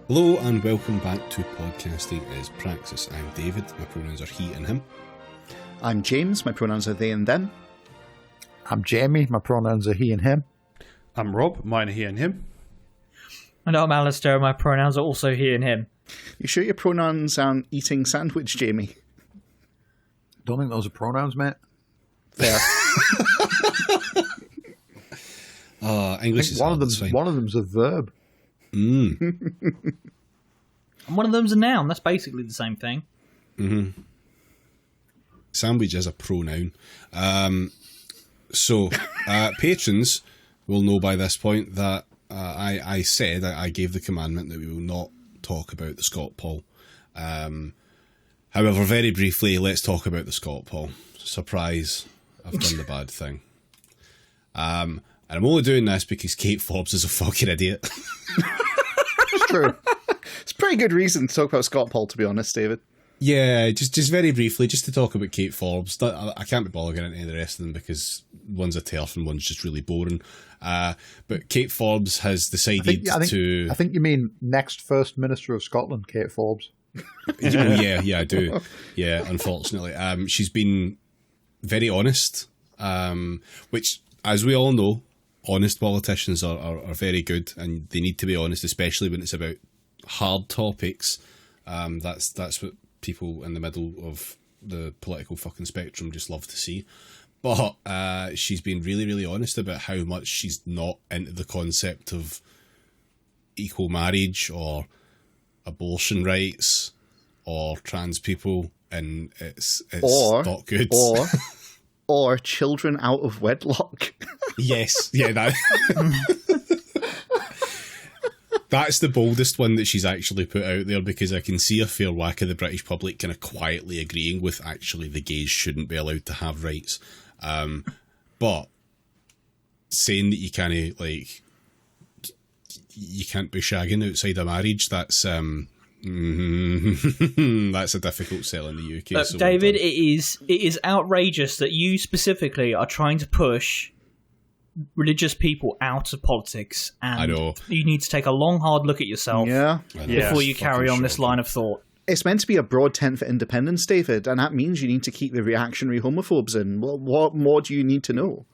Hello and welcome back to Podcasting is Praxis. I'm David, my pronouns are he and him. I'm James, my pronouns are they and them. I'm Jamie, my pronouns are he and him. I'm Rob, mine are he and him. And I'm Alistair, my pronouns are also he and him. You sure your pronouns aren't eating sandwich, Jamie? Don't think those are pronouns, mate. Fair. English is one hard, of that's fine. One of them's a verb. And one of them's a noun. That's basically the same thing. Mm-hmm. Sandwich is a pronoun. So, patrons will know by this point that I said, I gave the commandment that we will not talk about the Scott Paul. However, very briefly, let's talk about the Scott Paul. Surprise, I've done the bad thing. And I'm only doing this because Kate Forbes is a fucking idiot. It's true. It's a pretty good reason to talk about Scott Paul, to be honest, David. Yeah, just very briefly, just to talk about Kate Forbes. I can't be bothered getting into the rest of them because one's a turf and one's just really boring. But Kate Forbes has decided to... I think you mean next First Minister of Scotland, Kate Forbes. Yeah, I do. Yeah, unfortunately. She's been very honest, which, as we all know, honest politicians are very good, and they need to be honest, especially when it's about hard topics. That's what people in the middle of the political fucking spectrum just love to see. But she's been really, really honest about how much she's not into the concept of equal marriage or abortion rights or trans people, and it's not good. Or children out of wedlock. Yes, yeah, that's the boldest one that she's actually put out there, because I can see a fair whack of the British public kind of quietly agreeing with actually the gays shouldn't be allowed to have rights. But saying that you can't be shagging outside of marriage, that's that's a difficult sell in the UK. So David, it is outrageous that you specifically are trying to push religious people out of politics, and I know. You need to take a long, hard look at yourself before you carry on this line of thought. It's meant to be a broad tent for independence, David, and that means you need to keep the reactionary homophobes in. What more do you need to know?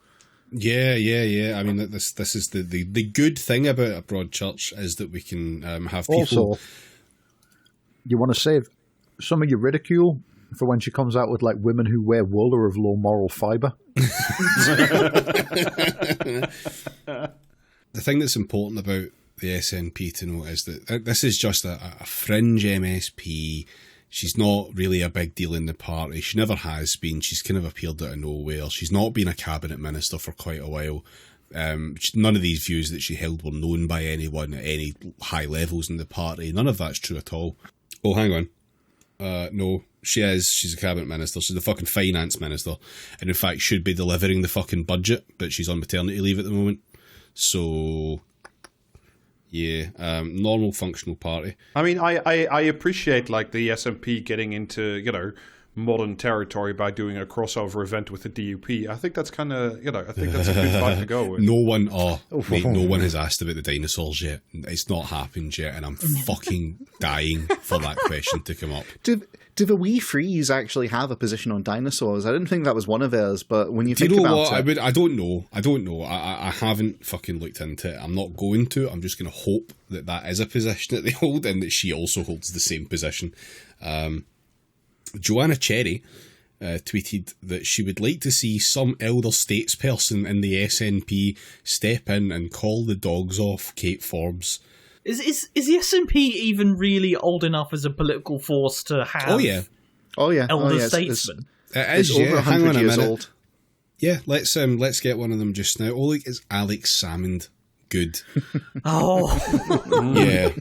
Yeah. I mean, this is the good thing about a broad church is that we can have people... Also, you want to save some of your ridicule for when she comes out with, like, women who wear wool are of low moral fibre. The thing that's important about the SNP to know is that this is just a fringe MSP. She's not really a big deal in the party. She never has been. She's kind of appeared out of nowhere. She's not been a cabinet minister for quite a while. None of these views that she held were known by anyone at any high levels in the party. None of that's true at all. Oh, hang on. No, she is. She's a cabinet minister. She's the fucking finance minister, and in fact should be delivering the fucking budget, but she's on maternity leave at the moment. So, yeah, normal functional party. I mean, I appreciate like the SNP getting into, modern territory by doing a crossover event with the DUP. I think that's kind of, I think that's a good fight to go with. No one has asked about the dinosaurs yet. It's not happened yet, and I'm fucking dying for that question to come up. Do the wee frees actually have a position on dinosaurs? I didn't think that was one of theirs, but when you think about it... I don't know. I haven't fucking looked into it. I'm not going to. I'm just going to hope that is a position that they hold, and that she also holds the same position. Joanna Cherry tweeted that she would like to see some elder statesperson in the SNP step in and call the dogs off Kate Forbes. Is the SNP even really old enough as a political force to have elder statesmen? It is, it's over 100 years old. Yeah, let's get one of them just now. Oh, look, it's Alex Salmond. Good. Yeah.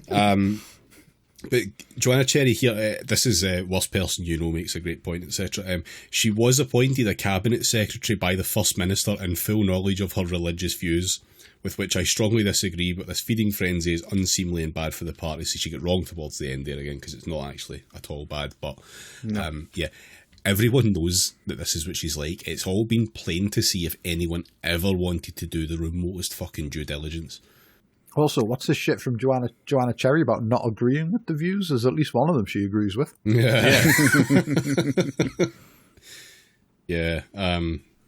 But Joanna Cherry here, this is worst person you know, makes a great point, etc. She was appointed a cabinet secretary by the First Minister in full knowledge of her religious views, with which I strongly disagree, but this feeding frenzy is unseemly and bad for the party, so she got wrong towards the end there again, because it's not actually at all bad. But, yeah, everyone knows that this is what she's like. It's all been plain to see if anyone ever wanted to do the remotest fucking due diligence. Also, what's this shit from Joanna Cherry about not agreeing with the views? There's at least one of them she agrees with. Yeah.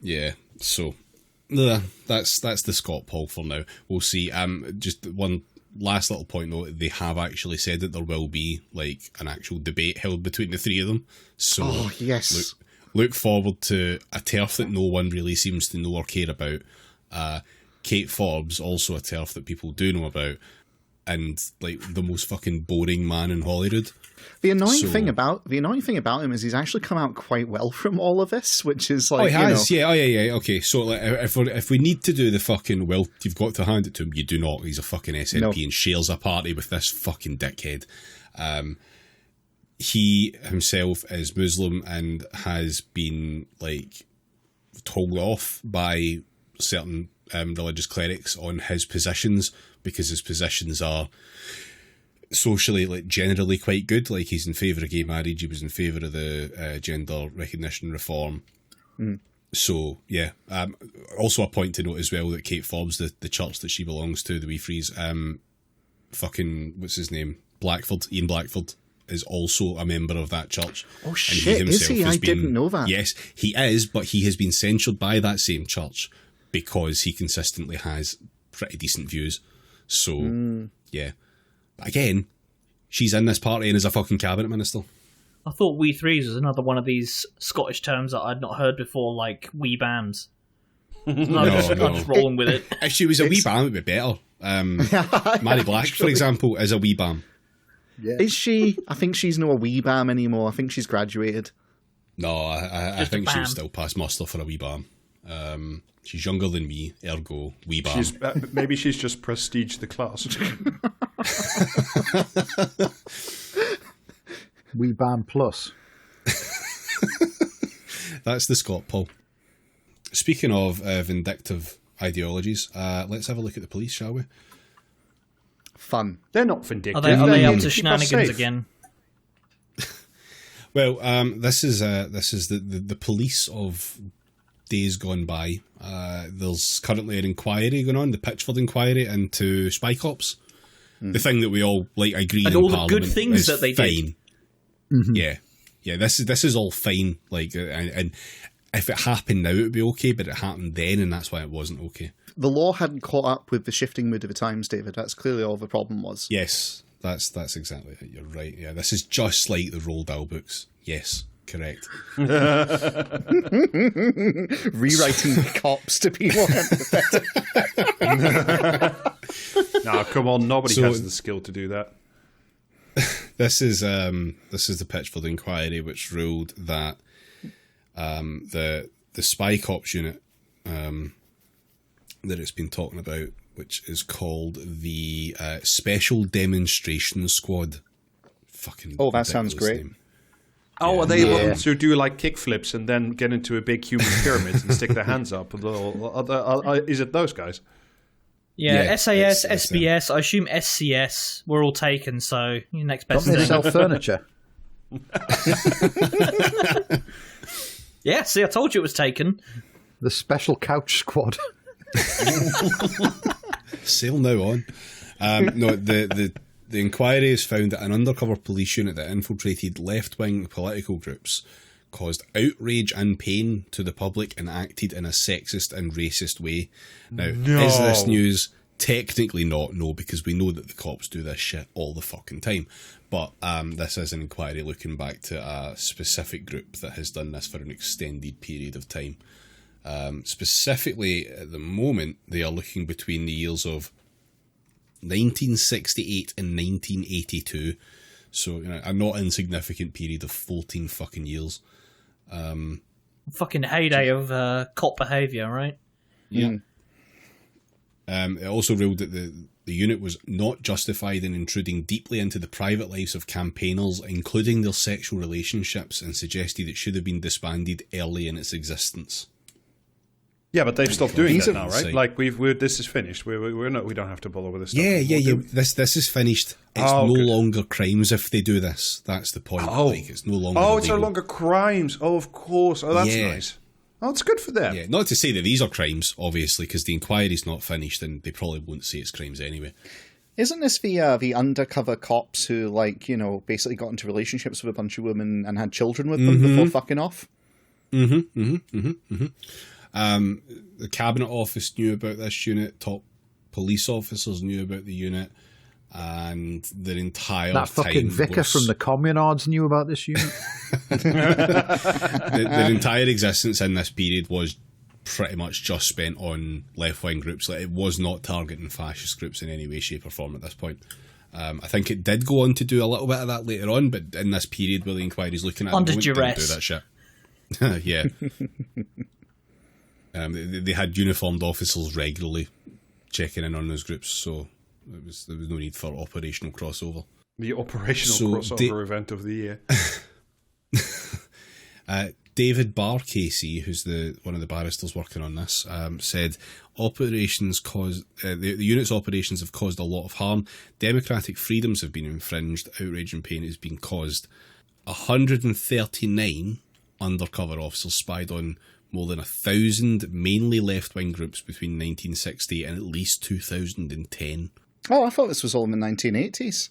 Yeah. So that's the Scott Paul for now. We'll see. Just one last little point though, they have actually said that there will be like an actual debate held between the three of them. So yes. Look forward to a turf that no one really seems to know or care about. Kate Forbes, also a turf that people do know about, and like the most fucking boring man in Hollywood. The annoying thing about him is he's actually come out quite well from all of this, which is like, he has, yeah. Okay, so like, if we need to do the fucking, well, you've got to hand it to him. You do not. He's a fucking SNP and shares a party with this fucking dickhead. He himself is Muslim and has been like told off by certain religious clerics on his positions, because his positions are socially, like, generally quite good. Like, he's in favour of gay marriage, he was in favour of the gender recognition reform. So yeah, also a point to note as well that Kate Forbes, the church that she belongs to, the Wee Freeze, fucking what's his name, Ian Blackford, is also a member of that church. Oh shit, and is he? I didn't know that. Yes, he is, but he has been censured by that same church because he consistently has pretty decent views. So, yeah. But again, she's in this party and is a fucking cabinet minister. I thought Wee Threes was another one of these Scottish terms that I'd not heard before, like wee bams. I'm just rolling with it. If she was a wee bam, it would be better. Mary Black, for example, is a wee bam. Yeah. Is she? I think she's not a wee bam anymore. I think she's graduated. No, I think she was still past muster for a wee bam. She's younger than me, ergo wee bam. Maybe she's just prestige the class. Wee bam plus. That's the Scott Paul. Speaking of vindictive ideologies, let's have a look at the police, shall we? Fun. They're not vindictive. Are they up to shenanigans again? Well, this is the police of days gone by. There's currently an inquiry going on, the Pitchford inquiry into spy cops. The thing that we all like agreed and in all the Parliament good things that they fine. did. Mm-hmm. Yeah. This is all fine. Like, and if it happened now, it would be okay, but it happened then, and that's why it wasn't okay. The law hadn't caught up with the shifting mood of the times, David. That's clearly all the problem was. Yes, that's exactly it. You're right. Yeah, this is just like the Roald Dahl books. Yes, correct. Rewriting cops to be more empathetic. No, come on. Nobody has the skill to do that. This is the Pitchford inquiry, which ruled that the spy cops unit that it's been talking about, which is called the Special Demonstration Squad. Fucking that sounds great. Name. Oh, are they the ones who do like kickflips and then get into a big human pyramid and stick their hands up? Is it those guys? Yeah, SAS, SBS, I assume SCS were all taken, so next best Don't they thing. sell furniture? Yeah, see, I told you it was taken. The Special Couch Squad. Sale now on. No, the inquiry has found that an undercover police unit that infiltrated left-wing political groups caused outrage and pain to the public and acted in a sexist and racist way. Now, is this news? Technically not, no, because we know that the cops do this shit all the fucking time. But this is an inquiry looking back to a specific group that has done this for an extended period of time. Specifically, at the moment, they are looking between the years of 1968 and 1982. So, a not insignificant period of 14 fucking years. Fucking heyday of cop behaviour, right? Yeah. It also ruled that the unit was not justified in intruding deeply into the private lives of campaigners, including their sexual relationships, and suggested it should have been disbanded early in its existence. Yeah, but they've stopped doing that now, right? Like this is finished. We don't have to bother with this stuff. Yeah. This is finished. It's no longer crimes if they do this. That's the point. Like, it's no longer. It's no longer crimes. Oh, of course. Oh, that's nice. Oh, it's good for them. Yeah, not to say that these are crimes, obviously, because the inquiry's not finished, and they probably won't say it's crimes anyway. Isn't this the undercover cops who, like, you know, basically got into relationships with a bunch of women and had children with them before fucking off? The Cabinet Office knew about this unit, top police officers knew about the unit, and their entire That fucking vicar from the Communards knew about this unit. their entire existence in this period was pretty much just spent on left-wing groups. Like, it was not targeting fascist groups in any way, shape or form at this point. I think it did go on to do a little bit of that later on, but in this period where the inquiry's looking at under it, didn't duress. do that shit. Yeah. They had uniformed officers regularly checking in on those groups, so there was no need for operational crossover. The operational crossover event of the year. David Barr Casey, who's one of the barristers working on this, said operations the unit's operations have caused a lot of harm. Democratic freedoms have been infringed. Outrage and pain has been caused. 139 undercover officers spied on more than 1,000 mainly left-wing groups between 1960 and at least 2010. Oh, I thought this was all in the 1980s.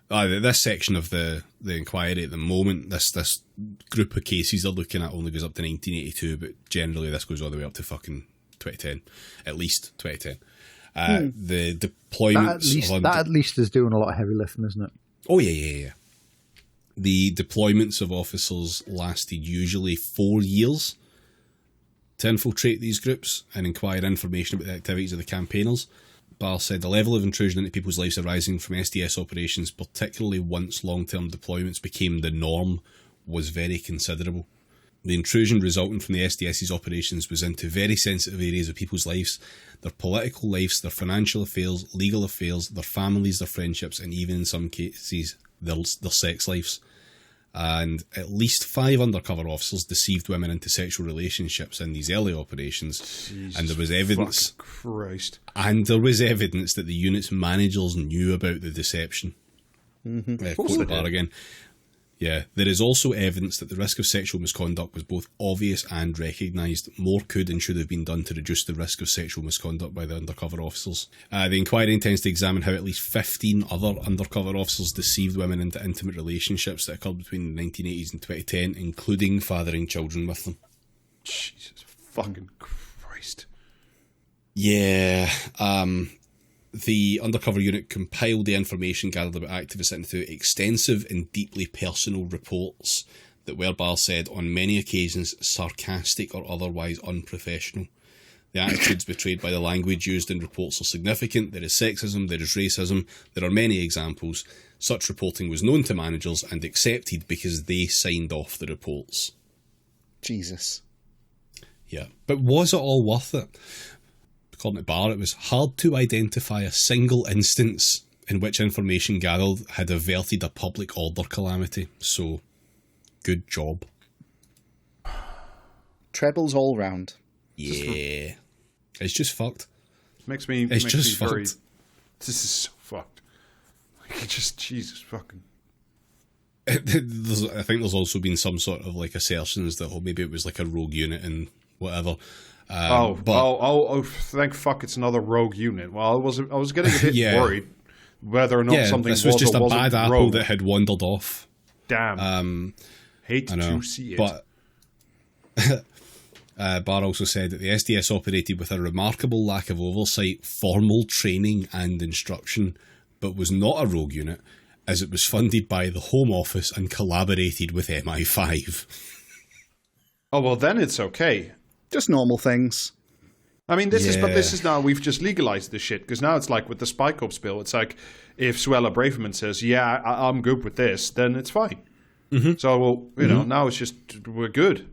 This section of the inquiry at the moment, this group of cases they're looking at only goes up to 1982, but generally this goes all the way up to fucking 2010, at least 2010. The deployments... That at least is doing a lot of heavy lifting, isn't it? Oh, yeah. The deployments of officers lasted usually 4 years to infiltrate these groups and inquire information about the activities of the campaigners. Barr said the level of intrusion into people's lives arising from SDS operations, particularly once long-term deployments became the norm, was very considerable. The intrusion resulting from the SDS's operations was into very sensitive areas of people's lives, their political lives, their financial affairs, legal affairs, their families, their friendships, and even in some cases, their sex lives. And at least 5 undercover officers deceived women into sexual relationships in these early operations. Jesus, and there was evidence. Christ. And there was evidence that the unit's managers knew about the deception. Quote the Barr again. Yeah, there is also evidence that the risk of sexual misconduct was both obvious and recognised. More could and should have been done to reduce the risk of sexual misconduct by the undercover officers. The inquiry intends to examine how at least 15 other undercover officers deceived women into intimate relationships that occurred between the 1980s and 2010, including fathering children with them. Jesus fucking Christ. Yeah, the undercover unit compiled the information gathered about activists into extensive and deeply personal reports that were, Barr said, on many occasions sarcastic or otherwise unprofessional. The attitudes betrayed by the language used in reports are significant. There is sexism, there is racism, there are many examples. Such reporting was known to managers and accepted because they signed off the reports. Jesus. Yeah, but was it all worth it? According to Barr, it was hard to identify a single instance in which information gathered had averted a public order calamity. So, good job. Trebles all round. Yeah. It's just fucked. Makes me It's just very... fucked. This is so fucked. Like, it just, Jesus fucking... I think there's also been some sort of like assertions that maybe it was like a rogue unit and whatever. Thank fuck it's another rogue unit. Well, I was getting a bit worried whether or not something this was just a bad apple rogue. that had wandered off. Damn. Hate to see it. But Barr also said that the SDS operated with a remarkable lack of oversight, formal training and instruction, but was not a rogue unit, as it was funded by the Home Office and collaborated with MI5. Oh, well, then it's okay. Just normal things. I mean, this is now, we've just legalized this shit, because now it's like with the Spike Ops bill, it's like, if Suella Braverman says, yeah, I'm good with this, then it's fine. Mm-hmm. So, well, you know, now it's just, we're good.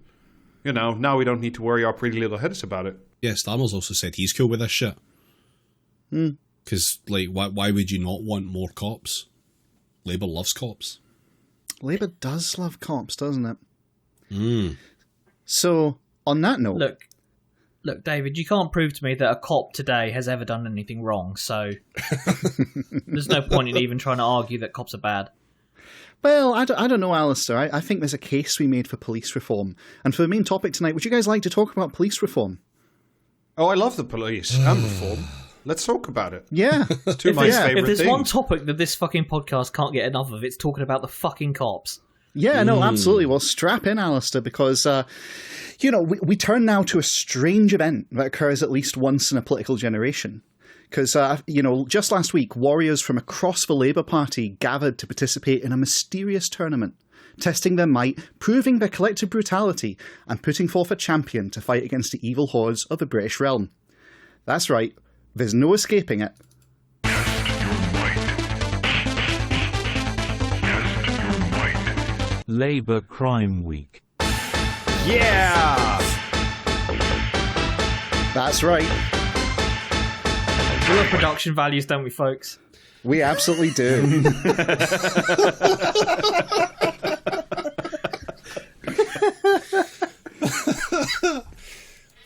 You know, now we don't need to worry our pretty little heads about it. Yeah, Starmer's also said he's cool with this shit. Because, like, why would you not want more cops? Labour loves cops. Labour does love cops, doesn't it? So, on that note... Look, David, you can't prove to me that a cop today has ever done anything wrong, so there's no point in even trying to argue that cops are bad. Well, I don't know, Alistair. I think there's a case we made for police reform. And for the main topic tonight, would you guys like to talk about police reform? Oh, I love the police and reform. Let's talk about it. Yeah. It's two of my favourite If there's things. one topic that this fucking podcast can't get enough of, it's talking about the fucking cops. Yeah, no, absolutely. Well, strap in, Alistair, because, we turn now to a strange event that occurs at least once in a political generation. Because, just last week, warriors from across the Labour Party gathered to participate in a mysterious tournament, testing their might, proving their collective brutality, and putting forth a champion to fight against the evil hordes of the British realm. That's right, there's no escaping it. Labour Crime Week. Yeah! That's right, We love production values, don't we, folks? we absolutely do.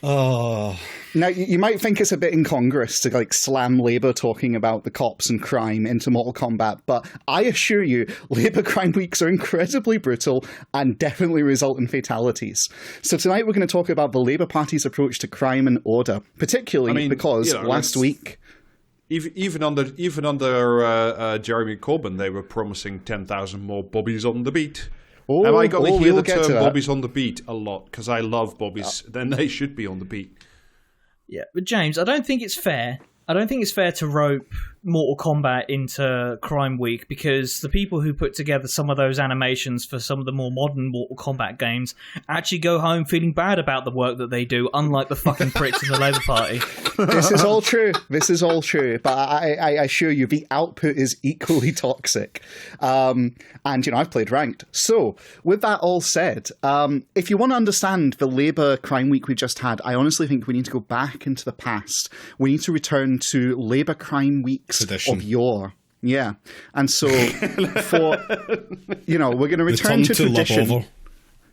Oh, Now, you might think it's a bit incongruous to slam Labour talking about the cops and crime into Mortal Kombat, but I assure you, Labour crime weeks are incredibly brutal and definitely result in fatalities. So tonight we're going to talk about the Labour Party's approach to crime and order, particularly because last week... Even under Jeremy Corbyn, they were promising 10,000 more bobbies on the beat. Oh, Am I going to hear we'll the get to term that. bobbies on the beat a lot? Because I love bobbies. Then they should be on the beat. Yeah, but James, I don't think it's fair. I don't think it's fair to rope Mortal Kombat into Crime Week because the people who put together some of those animations for some of the more modern Mortal Kombat games actually go home feeling bad about the work that they do, unlike the fucking pricks in the Labour Party. This is all true. This is all true. But I assure you, the output is equally toxic. And, I've played ranked. So, with that all said, if you want to understand the Labour Crime Week we just had, I honestly think we need to go back into the past. We need to return to Labour Crime Weeks Tradition. of yore. Yeah. And so, we're going to return to tradition. Labova.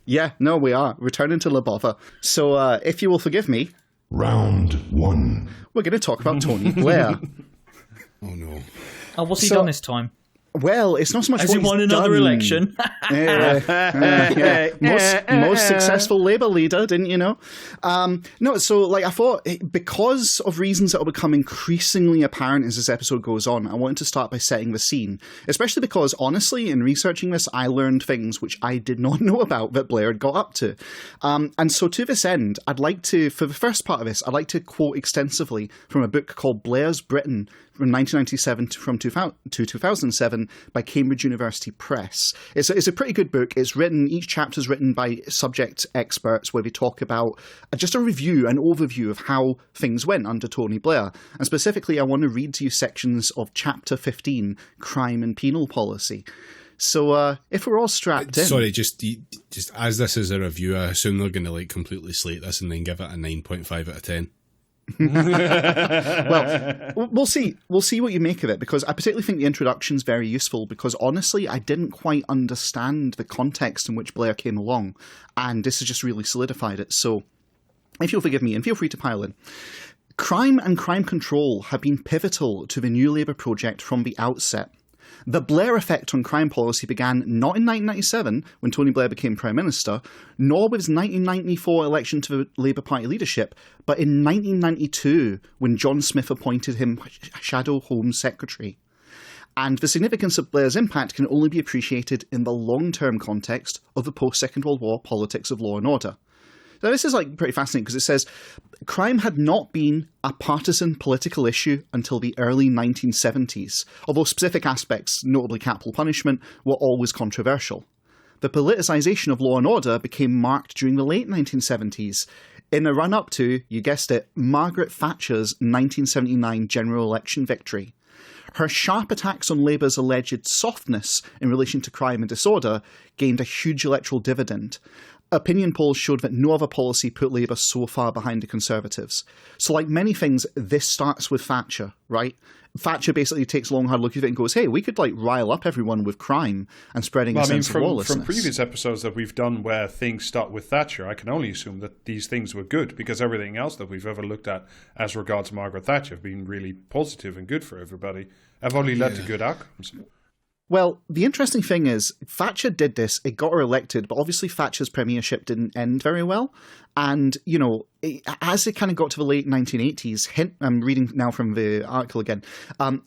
Yeah, no, we are. Returning to Labova. So, if you will forgive me, Round 1. we're going to talk about Tony Blair. Oh no. Oh, what's he So- done this time? Well, it's not so much Has what he won he's another done. election? Yeah. Most successful Labour leader, didn't you know? No, so I thought because of reasons that will become increasingly apparent as this episode goes on, I wanted to start by setting the scene, especially because honestly, in researching this, I learned things which I did not know about that Blair had got up to. And so to this end, I'd like to, for the first part of this, I'd like to quote extensively from a book called Blair's Britain from 1997 to 2007 by Cambridge University Press. It's a pretty good book. Each chapter is written by subject experts where they talk about just a review, an overview of how things went under Tony Blair. And specifically, I want to read to you sections of Chapter 15, Crime and Penal Policy. So if we're all strapped in... Sorry, just as this is a review, I assume they're going to completely slate this and then give it a 9.5 out of 10. Well, we'll see. We'll see what you make of it, because I particularly think the introduction's very useful, because honestly, I didn't quite understand the context in which Blair came along, and this has just really solidified it. So, if you'll forgive me, and feel free to pile in. Crime and crime control have been pivotal to the New Labour project from the outset. The Blair effect on crime policy began not in 1997, when Tony Blair became Prime Minister, nor with his 1994 election to the Labour Party leadership, but in 1992, when John Smith appointed him Shadow Home Secretary. And the significance of Blair's impact can only be appreciated in the long-term context of the post-Second World War politics of law and order. Now, this is pretty fascinating because it says crime had not been a partisan political issue until the early 1970s, although specific aspects, notably capital punishment, were always controversial. The politicisation of law and order became marked during the late 1970s, in the run-up to, you guessed it, Margaret Thatcher's 1979 general election victory. Her sharp attacks on Labour's alleged softness in relation to crime and disorder gained a huge electoral dividend. Opinion polls showed that no other policy put Labour so far behind the Conservatives. So like many things, this starts with Thatcher, right? Thatcher basically takes a long, hard look at it and goes, hey, we could rile up everyone with crime and spreading a sense of lawlessness. From previous episodes that we've done where things start with Thatcher, I can only assume that these things were good, because everything else that we've ever looked at as regards Margaret Thatcher have been really positive and good for everybody. Have only led to good outcomes. Well, the interesting thing is, Thatcher did this, it got her elected, but obviously Thatcher's premiership didn't end very well. And, as it kind of got to the late 1980s, I'm reading now from the article again,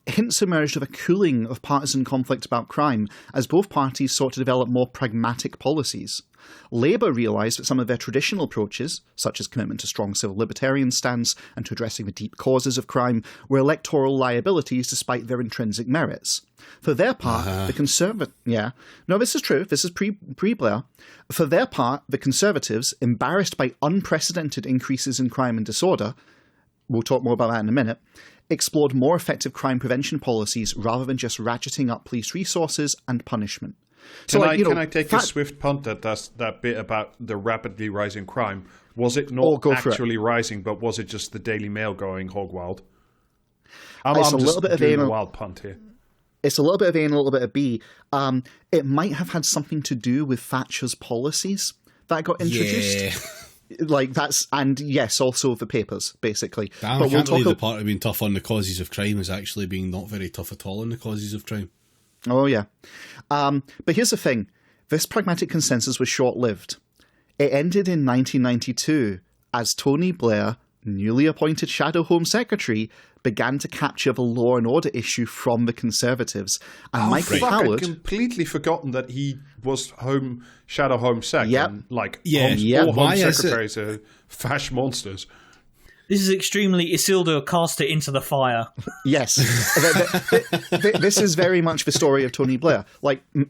hints emerged of a cooling of partisan conflict about crime as both parties sought to develop more pragmatic policies. Labour realised that some of their traditional approaches, such as commitment to strong civil libertarian stance and to addressing the deep causes of crime, were electoral liabilities despite their intrinsic merits. For their part, the this is true, this is pre-Blair. For their part, the Conservatives, embarrassed by unprecedented increases in crime and disorder, we'll talk more about that in a minute, explored more effective crime prevention policies rather than just ratcheting up police resources and punishment. Can I take a swift punt at that bit about the rapidly rising crime? Was it not actually rising, but was it just the Daily Mail going hog wild? I'm just doing a wild punt here. It's a little bit of A and a little bit of B. It might have had something to do with Thatcher's policies that got introduced. Yeah. Also the papers, basically. Damn, I can't believe the part of being tough on the causes of crime is actually being not very tough at all on the causes of crime. Oh, yeah. But here's the thing. This pragmatic consensus was short-lived. It ended in 1992 as Tony Blair, newly appointed Shadow Home Secretary, began to capture the law and order issue from the Conservatives. And Michael Howard... I'd completely forgotten that he was Shadow Home Sec. Yep. And, all Home Secretaries are fash monsters. This is extremely Isildur cast it into the fire. Yes. This is very much the story of Tony Blair.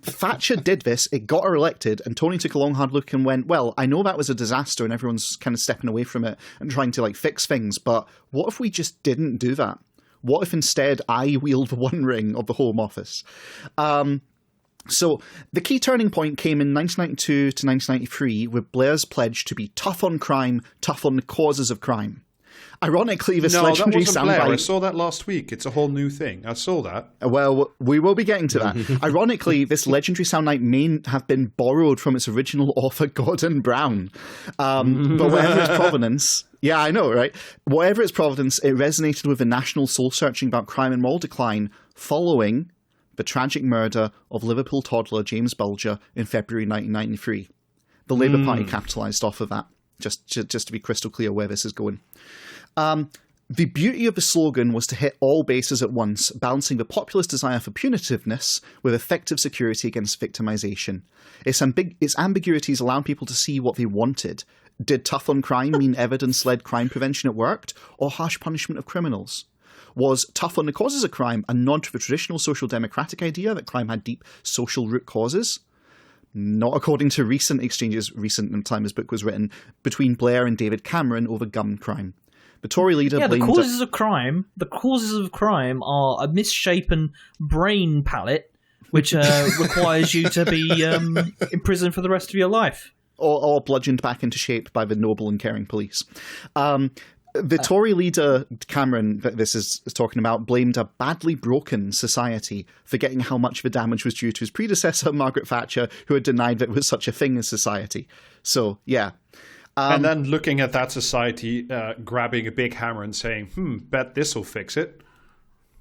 Thatcher did this, it got her elected, and Tony took a long, hard look and went, well, I know that was a disaster and everyone's kind of stepping away from it and trying to, fix things, but what if we just didn't do that? What if instead I wield the one ring of the Home Office? So the key turning point came in 1992 to 1993 with Blair's pledge to be tough on crime, tough on the causes of crime. Ironically, this legendary soundbite... I saw that last week. It's a whole new thing. I saw that. Well, we will be getting to that. Ironically, this legendary soundbite may have been borrowed from its original author, Gordon Brown. But whatever its provenance... Yeah, I know, right? Whatever its provenance, it resonated with the national soul-searching about crime and moral decline following the tragic murder of Liverpool toddler James Bulger in February 1993. The Labour Party capitalised off of that, just to be crystal clear where this is going. The beauty of the slogan was to hit all bases at once, balancing the populist desire for punitiveness with effective security against victimization. Its ambiguities allowed people to see what they wanted. Did tough on crime mean evidence-led crime prevention at work, or harsh punishment of criminals? Was tough on the causes of crime a nod to the traditional social democratic idea that crime had deep social root causes? Not according to recent exchanges, recent in the time his book was written, between Blair and David Cameron over gun crime. The Tory leader blamed... The causes of crime are a misshapen brain palette, which requires you to be in prison for the rest of your life. Or bludgeoned back into shape by the noble and caring police. The Tory leader, Cameron, that this is talking about, blamed a badly broken society, forgetting how much the damage was due to his predecessor, Margaret Thatcher, who had denied that there was such a thing as society. So, yeah. And then looking at that society, grabbing a big hammer and saying, bet this'll fix it.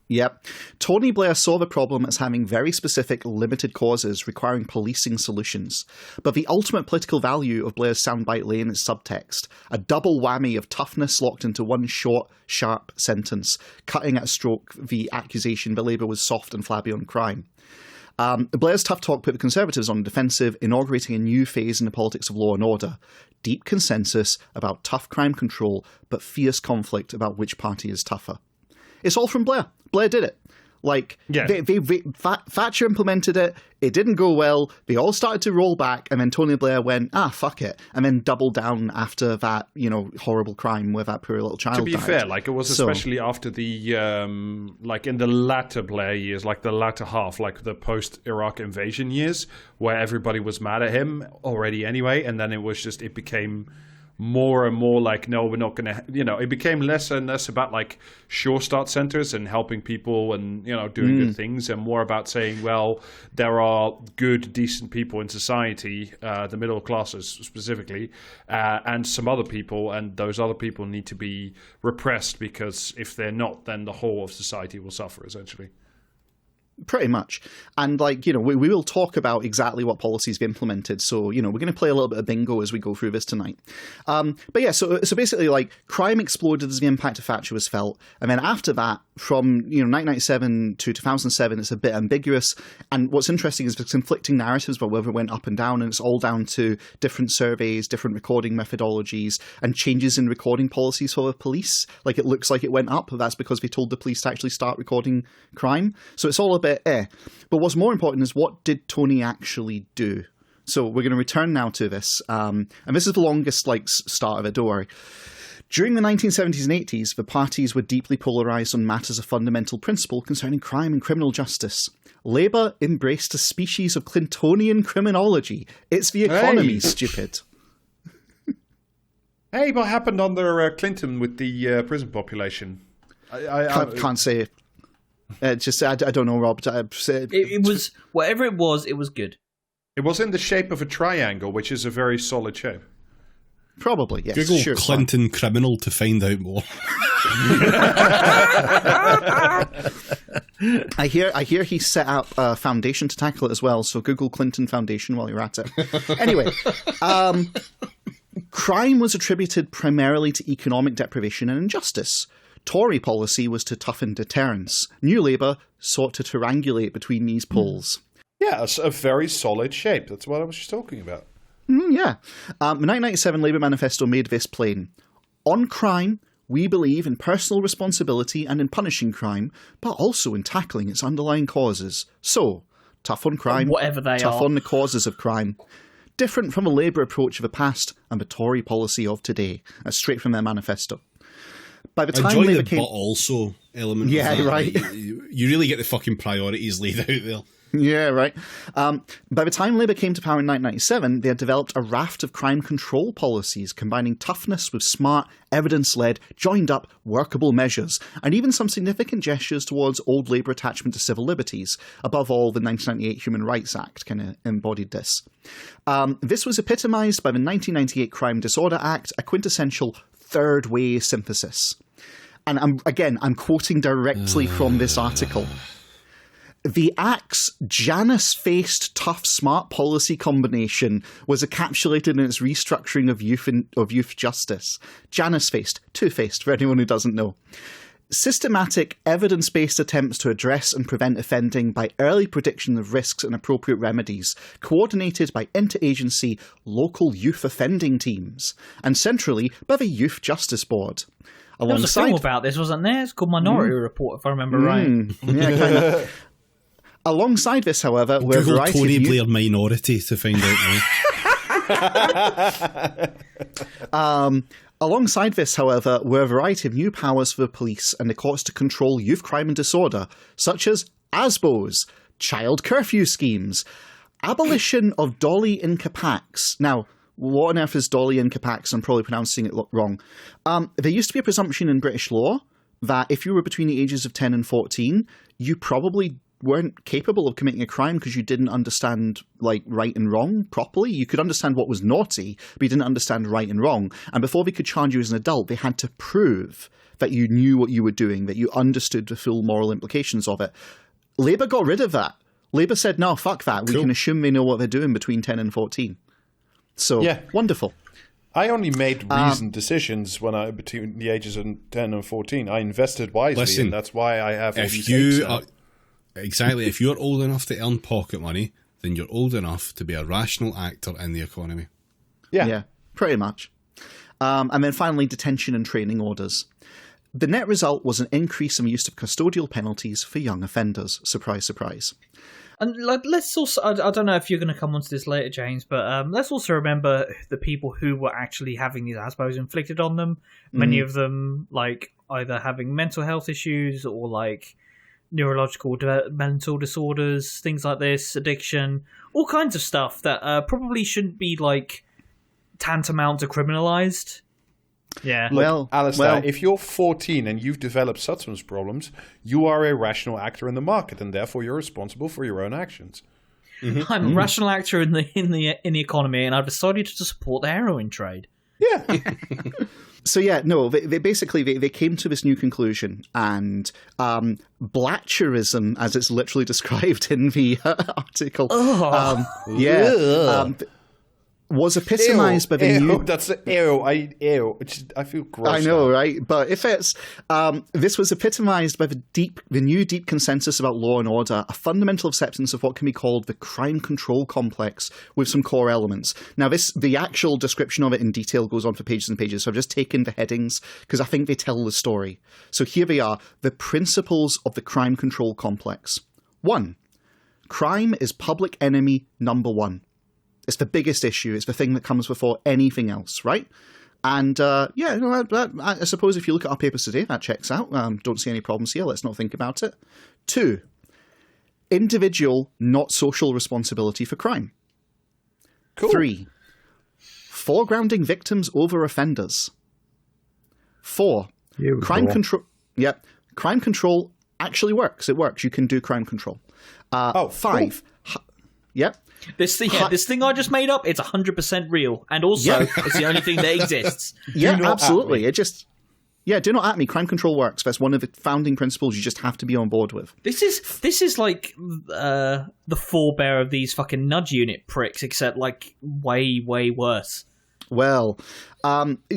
Yep. Tony Blair saw the problem as having very specific, limited causes requiring policing solutions. But the ultimate political value of Blair's soundbite lay in its subtext, a double whammy of toughness locked into one short, sharp sentence, cutting at a stroke the accusation that Labour was soft and flabby on crime. Blair's tough talk put the Conservatives on the defensive, inaugurating a new phase in the politics of law and order. Deep consensus about tough crime control, but fierce conflict about which party is tougher. It's all from Blair. Blair did it. Thatcher implemented it. It didn't go well. They all started to roll back, and then Tony Blair went, fuck it, and then doubled down after that, horrible crime where that poor little child died. To be fair, it was especially after the, in the latter Blair years, the latter half, the post-Iraq invasion years, where everybody was mad at him already anyway, and then it became more and more no, we're not going to, it became less and less about sure start centers and helping people and, doing good things, and more about saying, well, there are good, decent people in society, the middle classes specifically, and some other people, and those other people need to be repressed, because if they're not, then the whole of society will suffer, essentially. Pretty much. And, like, you know, we will talk about exactly what policies have implemented. So, you know, we're going to play a little bit of bingo as we go through this tonight. But yeah, so basically, like, crime exploded as the impact of Thatcher was felt. And then after that, from, you know, 1997 to 2007, it's a bit ambiguous. And what's interesting is there's conflicting narratives about whether it went up and down. And it's all down to different surveys, different recording methodologies, and changes in recording policies for the police. Like, it looks like it went up. That's because they told the police to actually start recording crime. So it's all a bit But what's more important is, what did Tony actually do? So we're going to return now to this. And this is the longest, like, start of it, don't worry. During the 1970s and 80s, the parties were deeply polarised on matters of fundamental principle concerning crime and criminal justice. Labour embraced a species of Clintonian criminology. It's the economy, stupid. Hey, what happened under Clinton with the prison population? I can't say. Just I don't know, Rob. It was, whatever it was good. It was in the shape of a triangle, which is a very solid shape. Probably, yes. Google sure, Clinton criminal to find out more. I hear he set up a foundation to tackle it as well, so Google Clinton Foundation while you're at it. Anyway, crime was attributed primarily to economic deprivation and injustice. Tory policy was to toughen deterrence. New Labour sought to triangulate between these poles. Yeah, it's a very solid shape. That's what I was just talking about. Yeah. The 1997 Labour manifesto made this plain. On crime, we believe in personal responsibility and in punishing crime, but also in tackling its underlying causes. So, tough on crime, whatever they tough are. on the causes of crime. Different from the Labour approach of the past and the Tory policy of today. That's straight from their manifesto. By the time enjoy Labour the came... but also element. Yeah, of that. right. Like, you really get the fucking priorities laid out there. Yeah, right. By the time Labour came to power in 1997, they had developed a raft of crime control policies combining toughness with smart, evidence-led, joined-up, workable measures, and even some significant gestures towards old Labour attachment to civil liberties. Above all, the 1998 Human Rights Act kind of embodied this. This was epitomised by the 1998 Crime Disorder Act, a quintessential third-way synthesis. And I'm quoting directly from this article. The Act's Janus-faced tough smart policy combination was encapsulated in its restructuring of youth justice. Janus-faced, two-faced for anyone who doesn't know. Systematic, evidence-based attempts to address and prevent offending by early prediction of risks and appropriate remedies, coordinated by interagency local youth offending teams, and centrally by the Youth Justice Board. There was a film about this, wasn't there? It's called Minority Report, if I remember right. Yeah, kind of. Alongside this, however, were a Google variety Tony of Blair minority to find out more. Alongside this, however, were a variety of new powers for the police and the courts to control youth crime and disorder, such as ASBOs, child curfew schemes, abolition of Dolly Incapax. Now, what on earth is Dolly Incapax? I'm probably pronouncing it wrong. There used to be a presumption in British law that if you were between the ages of 10 and 14, you probably weren't capable of committing a crime because you didn't understand, like, right and wrong properly. You could understand what was naughty, but you didn't understand right and wrong. And before they could charge you as an adult, they had to prove that you knew what you were doing, that you understood the full moral implications of it. Labour got rid of that. Labour said, no, fuck that. We can assume they know what they're doing between 10 and 14. So, yeah. Wonderful. I only made reasoned decisions when I between the ages of 10 and 14. I invested wisely, and that's why I have all these apes now. Exactly. If you're old enough to earn pocket money, then you're old enough to be a rational actor in the economy. Yeah, pretty much. And then finally, detention and training orders. The net result was an increase in the use of custodial penalties for young offenders. Surprise, surprise. And let's also, I don't know if you're going to come onto this later, James, but let's also remember the people who were actually having these ASBOs inflicted on them. Many of them, like, either having mental health issues or, like, neurological developmental disorders, things like this, addiction, all kinds of stuff that probably shouldn't be, like, tantamount to criminalized. Yeah. Look, Alistair, if you're 14 and you've developed substance problems, you are a rational actor in the market, and therefore you're responsible for your own actions. I'm a rational actor in the economy, and I've decided to support the heroin trade. Yeah. So yeah, no, they basically they came to this new conclusion, and Blatcherism, as it's literally described in the article, was epitomized by the new. That's ew. I feel gross. I know, now. right? But if it's this was epitomized by the new deep consensus about law and order, a fundamental acceptance of what can be called the crime control complex with some core elements. Now, the actual description of it in detail goes on for pages and pages, so I've just taken the headings because I think they tell the story. So here they are: the principles of the crime control complex. 1. Crime is public enemy number 1. It's the biggest issue. It's the thing that comes before anything else, right? And I suppose if you look at our papers today, that checks out. Don't see any problems here. Let's not think about it. 2, individual, not social responsibility for crime. Cool. 3, foregrounding victims over offenders. 4, crime control. Yep, crime control actually works. It works. You can do crime control. 5. Yep. This thing I just made up, it's 100% real, and also it's the only thing that exists. Yeah, absolutely. Do not at me. Crime control works. That's one of the founding principles you just have to be on board with. This is like the forebear of these fucking nudge unit pricks, except like way worse. Well,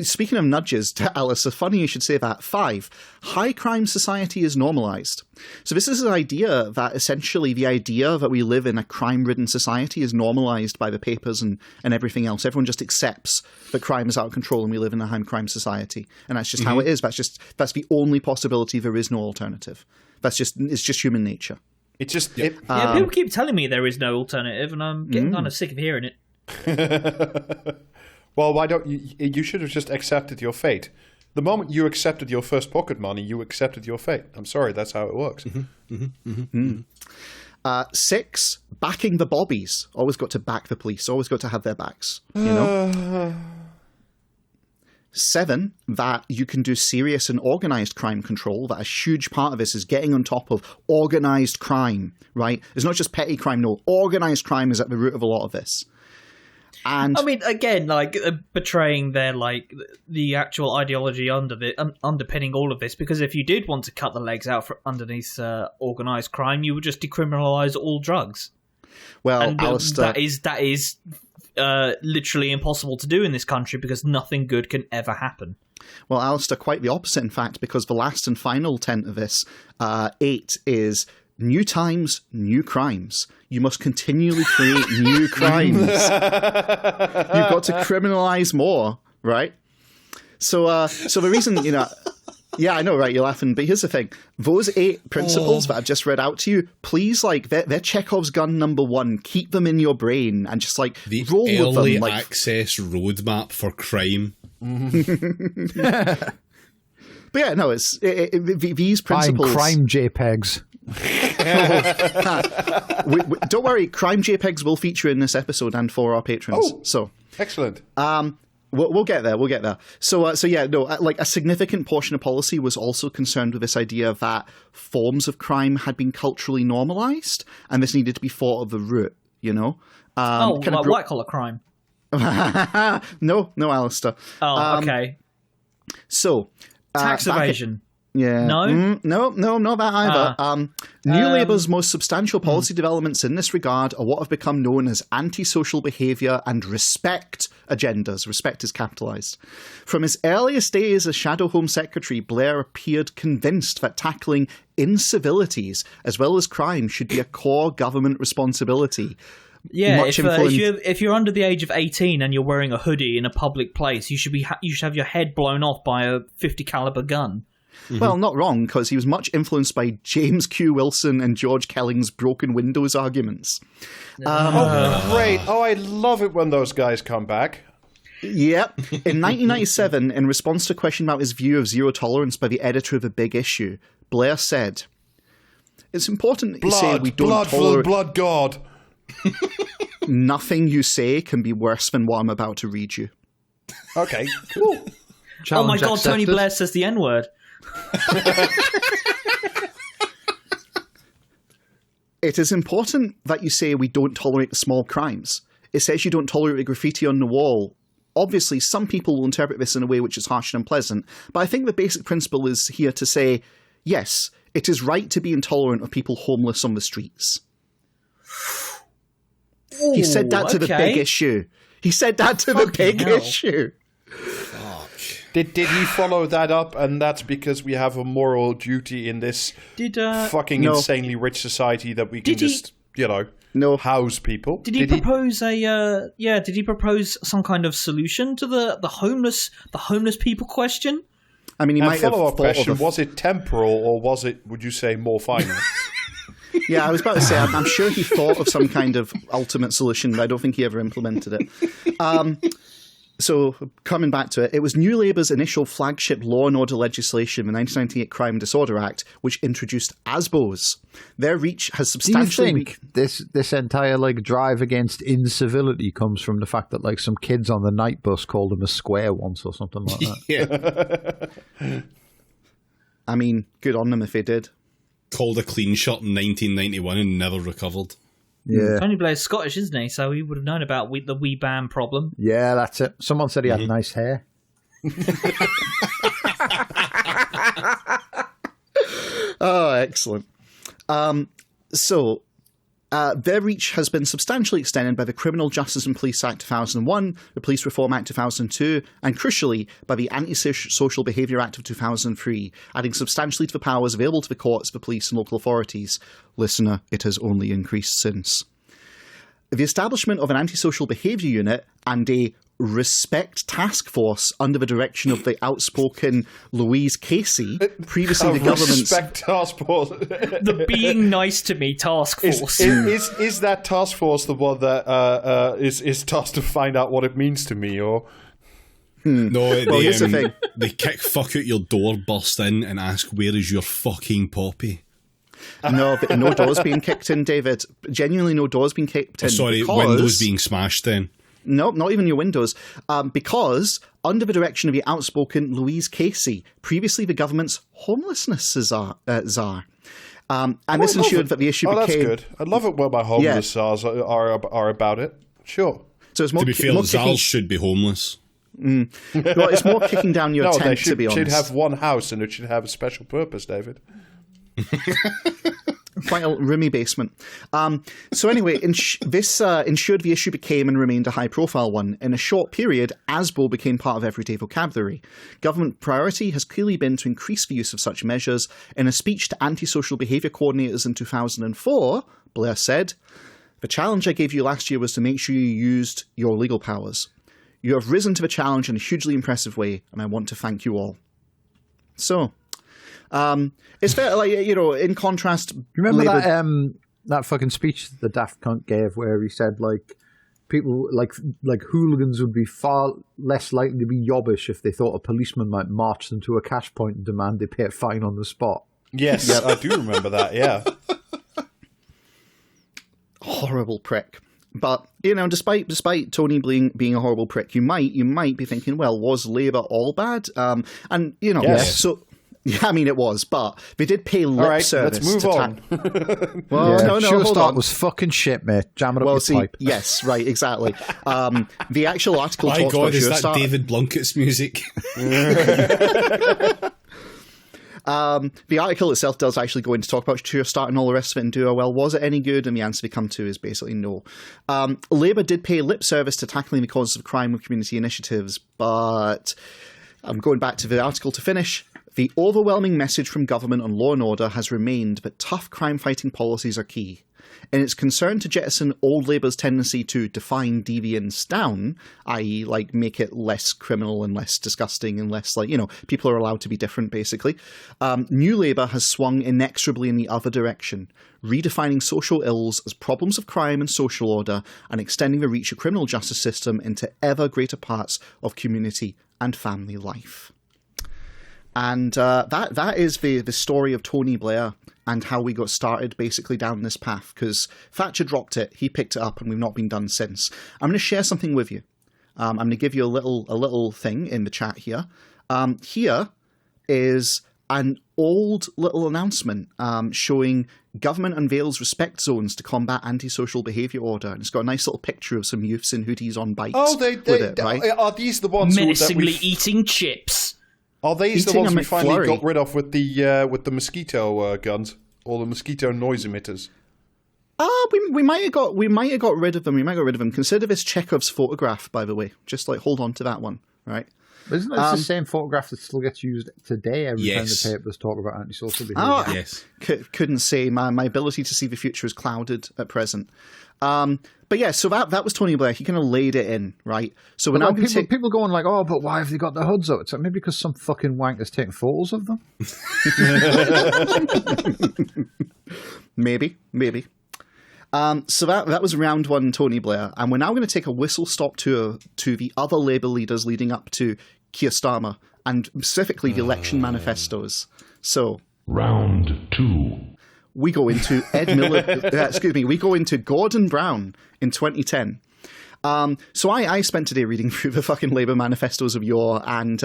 speaking of nudges, Alice, it's funny you should say that. 5, high crime society is normalized. So this is an idea that essentially the idea that we live in a crime-ridden society is normalized by the papers and everything else. Everyone just accepts that crime is out of control and we live in a high crime society. And that's just how it is. That's the only possibility. There is no alternative. It's just human nature. People keep telling me there is no alternative, and I'm getting kind of sick of hearing it. Well, why don't you? You should have just accepted your fate. The moment you accepted your first pocket money, you accepted your fate. I'm sorry, that's how it works. 6, backing the bobbies. Always got to back the police. Always got to have their backs. You know. 7, that you can do serious and organized crime control. That a huge part of this is getting on top of organized crime. Right? It's not just petty crime. No, organized crime is at the root of a lot of this. And I mean, again, like betraying their the actual ideology underpinning all of this. Because if you did want to cut the legs out underneath organized crime, you would just decriminalize all drugs. Well, and Alistair, that is literally impossible to do in this country because nothing good can ever happen. Well, Alistair, quite the opposite, in fact, because the last and final tenet of this, 8, is new times, new crimes. You must continually create new crimes. You've got to criminalize more, right? So the reason, yeah, I know, right? You're laughing, but here's the thing: those 8 principles that I've just read out to you, please, they're Chekhov's gun number 1. Keep them in your brain and just the roll with them. Early access roadmap for crime. But yeah, no, these principles. Crime JPEGs. Don't worry, crime JPEGs will feature in this episode and for our patrons. Excellent. We'll get there. We'll get there. So yeah, no, a significant portion of policy was also concerned with this idea that forms of crime had been culturally normalized, and this needed to be thought of the root. White collar crime. No, Alistair. Oh, okay. So tax evasion. Yeah. No? No, not that either. New Labour's most substantial policy developments in this regard are what have become known as antisocial behaviour and respect agendas. Respect is capitalised. From his earliest days as Shadow Home Secretary, Blair appeared convinced that tackling incivilities as well as crime should be a core government responsibility. Yeah, if you're under the age of 18 and you're wearing a hoodie in a public place, you should have your head blown off by a .50 caliber gun. Mm-hmm. Well, not wrong, because he was much influenced by James Q. Wilson and George Kelling's broken windows arguments. Great. Oh, I love it when those guys come back. Yep. In 1997, in response to a question about his view of zero tolerance by the editor of A Big Issue, Blair said, "It's important that you say we don't tolerate... Blood God. Nothing you say can be worse than what I'm about to read you." Okay, cool. Oh my God, Tony Blair says the N-word. It is important that you say we don't tolerate the small crimes. It says you don't tolerate the graffiti on the wall. obviously, some people will interpret this in a way which is harsh and unpleasant, but I think the basic principle is here to say, yes, it is right to be intolerant of people homeless on the streets. Ooh, he said that to the big issue. He said that to the big issue. Did he follow that up? And that's because we have a moral duty in this insanely rich society that we can house people. Did he propose Did he propose some kind of solution to the homeless people question? I mean, he might have follow-up question: was it temporal, or was it? Would you say more final? Yeah, I was about to say, I'm sure he thought of some kind of ultimate solution, but I don't think he ever implemented it. So, coming back to it, it was New Labour's initial flagship law and order legislation, the 1998 Crime and Disorder Act, which introduced ASBOs. Their reach has substantially... Do you think this entire drive against incivility comes from the fact that some kids on the night bus called him a square once or something like that? Yeah. I mean, good on them if they did. Called a clean shot in 1991 and never recovered. Yeah. Tony Blair's Scottish, isn't he? So he would have known about the wee bam problem. Yeah, that's it. Someone said he had nice hair. Oh, excellent. Their reach has been substantially extended by the Criminal Justice and Police Act 2001, the Police Reform Act 2002, and crucially, by the Anti-Social Behaviour Act of 2003, adding substantially to the powers available to the courts, the police and local authorities. Listener, it has only increased since. The establishment of an antisocial behaviour unit and a respect task force under the direction of the outspoken Louise Casey, previously the government's... Respect task force. The being nice to me task force. Is that task force the one that is tasked to find out what it means to me, or... No, here's the thing. They kick fuck out your door, burst in and ask, where is your fucking poppy? No, but no doors being kicked in, David. Genuinely no doors being kicked in. Sorry, windows being smashed then. No, not even your windows. Because under the direction of the outspoken Louise Casey, previously the government's homelessness czar. And this ensured that the issue became... that's good. I love it when my homeless czars are about it. Sure. So it's more, to be fair, czars should be homeless. Well, it's more kicking down your tent, to be honest. They should have one house and it should have a special purpose, David. Quite a roomy basement. So anyway, this ensured the issue became and remained a high-profile one. In a short period, ASBO became part of everyday vocabulary. Government priority has clearly been to increase the use of such measures. In a speech to antisocial behaviour coordinators in 2004, Blair said, "The challenge I gave you last year was to make sure you used your legal powers. You have risen to the challenge in a hugely impressive way, and I want to thank you all." So... it's fair, in contrast... You remember that fucking speech the Daft Cunt gave where he said, people, like hooligans would be far less likely to be yobbish if they thought a policeman might march them to a cash point and demand they pay a fine on the spot? Yes, I do remember that, yeah. Horrible prick. But, despite Tony being a horrible prick, you might be thinking, well, was Labour all bad? Yes. So... Yeah, I mean, it was, but they did pay lip service. Let's move on. Well, Sure hold Start on. was fucking shit, mate. Jam it up your pipe. Yes, right, exactly. The actual article My talks God, about is Sure that Start. David Blunkett's music? The article itself does actually go into talk about Sure Start and all the rest of it and do, well, was it any good? And the answer they come to is basically no. Labour did pay lip service to tackling the causes of crime with community initiatives, but I'm going back to the article to finish. The overwhelming message from government on law and order has remained that tough crime-fighting policies are key. In its concern to jettison old Labour's tendency to define deviance down, i.e. make it less criminal and less disgusting and less people are allowed to be different, basically, New Labour has swung inexorably in the other direction, redefining social ills as problems of crime and social order and extending the reach of criminal justice system into ever greater parts of community and family life. And that is the story of Tony Blair and how we got started basically down this path, because Thatcher dropped it, he picked it up, and we've not been done since. I'm going to share something with you. I'm going to give you a little thing in the chat here. Here is an old little announcement showing government unveils respect zones to combat antisocial behaviour order. And it's got a nice little picture of some youths in hoodies on bikes. Oh, with it, right? Are these the ones menacingly eating chips? Are these the Eating ones a we finally McFlurry. got rid of with the mosquito guns or the mosquito noise emitters? We might have got rid of them. We might have got rid of them. Consider this Chekhov's photograph, by the way. Just like hold on to that one, right? Isn't it the same photograph that still gets used today every time the papers talk about antisocial behaviour? Yes. Couldn't say. My ability to see the future is clouded at present. But yeah, so that was Tony Blair. He kind of laid it in, right? So we're now going to take... People going like, oh, but why have they got their hoods up? It's like maybe because some fucking wanker's taking photos of them. Maybe. So that was round one, Tony Blair. And we're now going to take a whistle-stop tour to the other Labour leaders leading up to Keir Starmer, and specifically the election manifestos. So... Round 2. We go into we go into Gordon Brown in 2010. So I spent today reading through the fucking Labour manifestos of yore, and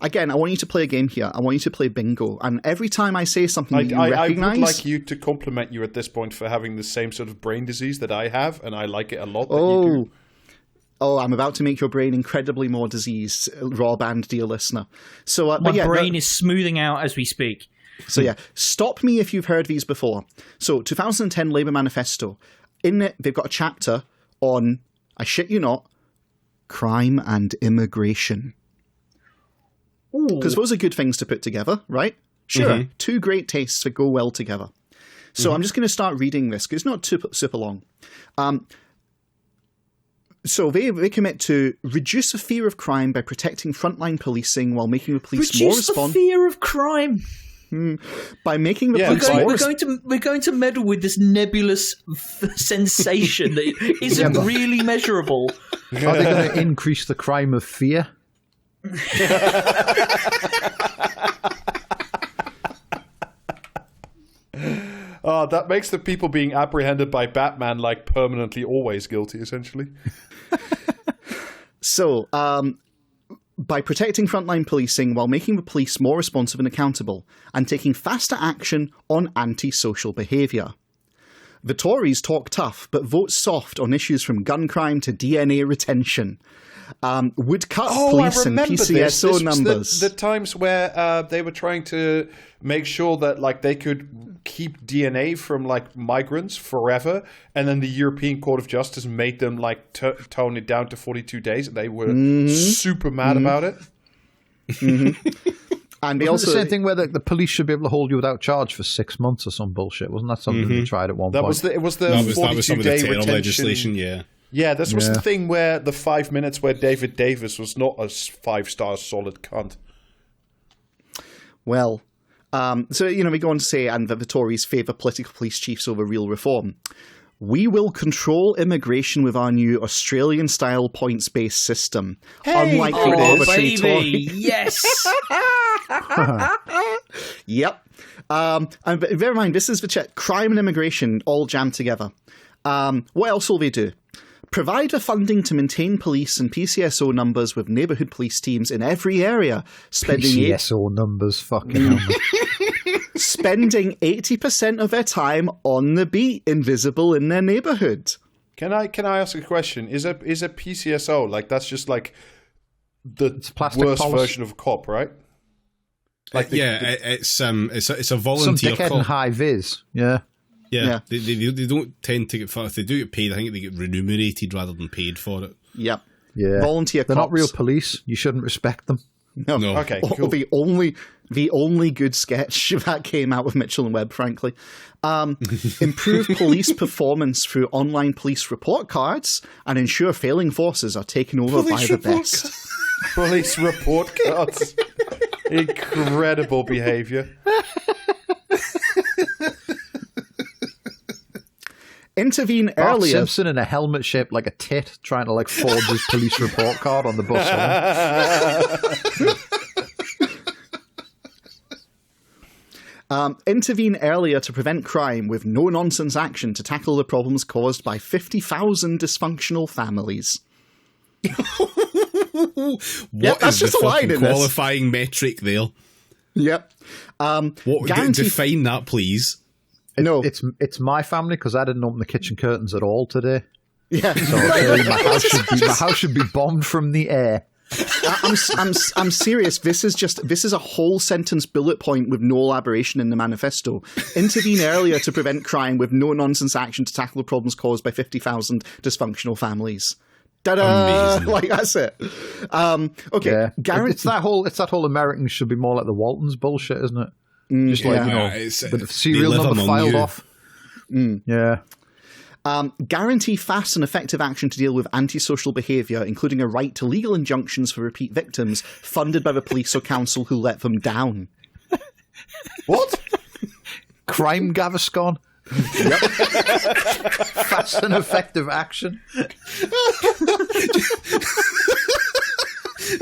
again, I want you to play a game here. I want you to play bingo, and every time I say something that you recognise... I would like you to compliment you at this point for having the same sort of brain disease that I have, and I like it a lot that you do. Oh, I'm about to make your brain incredibly more diseased, Rob and dear listener. So, My brain is smoothing out as we speak. So yeah, stop me if you've heard these before. So 2010 Labour Manifesto. In it, they've got a chapter on, I shit you not, crime and immigration. Because those are good things to put together, right? Sure, two great tastes that go well together. So I'm just going to start reading this, because it's not super long. So they commit to reduce the fear of crime by protecting frontline policing while making the police more responsive. Reduce the fear of crime. By making the police we're going to meddle with this nebulous sensation that isn't really measurable. Are they going to increase the crime of fear? Oh, that makes the people being apprehended by Batman like permanently always guilty, essentially. So, by protecting frontline policing while making the police more responsive and accountable, and taking faster action on antisocial behaviour. The Tories talk tough, but vote soft on issues from gun crime to DNA retention. Would cut police and PCSO numbers. The times where they were trying to make sure that like they could keep DNA from like migrants forever, and then the European Court of Justice made them like tone it down to 42 days, and they were super mad about it. And they also also the same thing where the police should be able to hold you without charge for 6 months or some bullshit. Wasn't that something they tried at one point? That was the 42-day retention legislation. Yeah, this was the thing where the 5 minutes where David Davis was not a 5-star solid cunt. Well, so, we go on to say, and that the Tories favour political police chiefs over real reform. We will control immigration with our new Australian-style points-based system. Unlike the arbitrary Tory... Yes! Yep. And bear in mind, this is the crime and immigration all jammed together. What else will they do? Provide the funding to maintain police and PCSO numbers with neighbourhood police teams in every area, spending PCSO numbers, fucking hell. Spending 80% of their time on the beat, invisible in their neighbourhood. Can I ask a question? Is a PCSO like that's just like the worst version of a cop, right? Like it's a volunteer some dickhead cop. in high vis, yeah. They don't tend to get far. If they do get paid, I think they get remunerated rather than paid for it. Yep. Yeah. Volunteer They're cops. not real police. You shouldn't respect them. No. Okay, cool. The only good sketch that came out with Mitchell and Webb, frankly. Improve police performance through online police report cards and ensure failing forces are taken over by the best. Police report cards. Incredible behaviour. Intervene Bart earlier. Simpson in a helmet shaped like a tit trying to forge his police report card on the bus home. Intervene earlier to prevent crime with no-nonsense action to tackle the problems caused by 50,000 dysfunctional families. What that's is just the a line fucking in this. qualifying metric there? Yep. Define that, please. No. It's my family because I didn't open the kitchen curtains at all today. Yeah. So my house should be bombed from the air. I'm serious. This is a whole sentence bullet point with no elaboration in the manifesto. Intervene earlier to prevent crime with no nonsense action to tackle the problems caused by 50,000 dysfunctional families. Ta-da! Amazing. Like, that's it. Okay. Yeah. Guarantee. It's that whole Americans should be more like the Waltons bullshit, isn't it? Just like, the serial number filed off. Yeah. Guarantee fast and effective action to deal with antisocial behaviour, including a right to legal injunctions for repeat victims, funded by the police or council who let them down. What? Crime Gaviscon? Yep. Fast and effective action.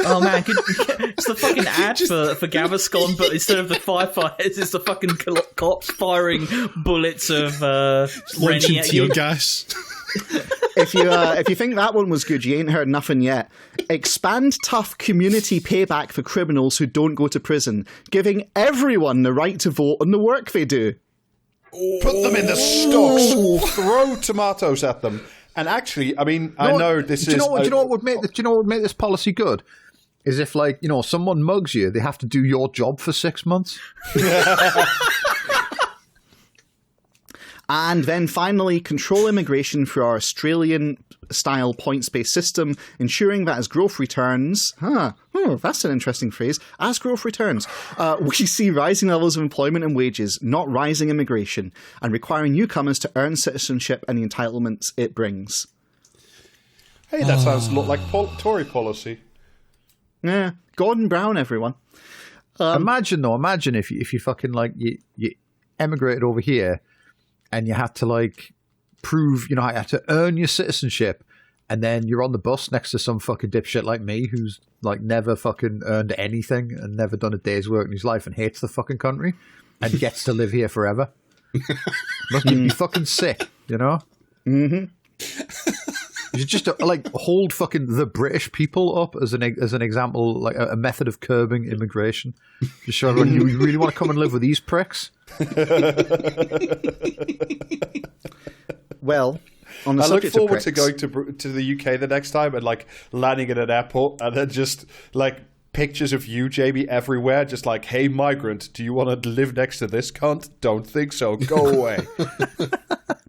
Oh man, it's the fucking ad for Gaviscon, but instead of the firefighters, it's the fucking cops firing bullets of launching tear gas. If you think that one was good, you ain't heard nothing yet. Expand tough community payback for criminals who don't go to prison, giving everyone the right to vote on the work they do. Put them in the stocks. Throw tomatoes at them. And actually, I mean, I know this is... Do you know what would make this policy good? Is if, like, someone mugs you, they have to do your job for 6 months. And then finally, control immigration through our Australian-style points-based system, ensuring that as growth returns... that's an interesting phrase. As growth returns, we see rising levels of employment and wages, not rising immigration, and requiring newcomers to earn citizenship and the entitlements it brings. Hey, that sounds a lot like Tory policy. Yeah. Gordon Brown, everyone. Imagine if you fucking, like, you emigrated over here, and you had to, like, prove, you had to earn your citizenship, and then you're on the bus next to some fucking dipshit like me who's, like, never fucking earned anything and never done a day's work in his life and hates the fucking country and gets to live here forever. Must be fucking sick, Mm-hmm. You should just, like, hold fucking the British people up as an example, like a method of curbing immigration. Just show everyone, you really want to come and live with these pricks? Well, on the I look subject forward of to going to the UK the next time and, like, landing at an airport and then just, like, pictures of you, Jamie, everywhere. Just like, hey, migrant, do you want to live next to this cunt? Don't think so. Go away.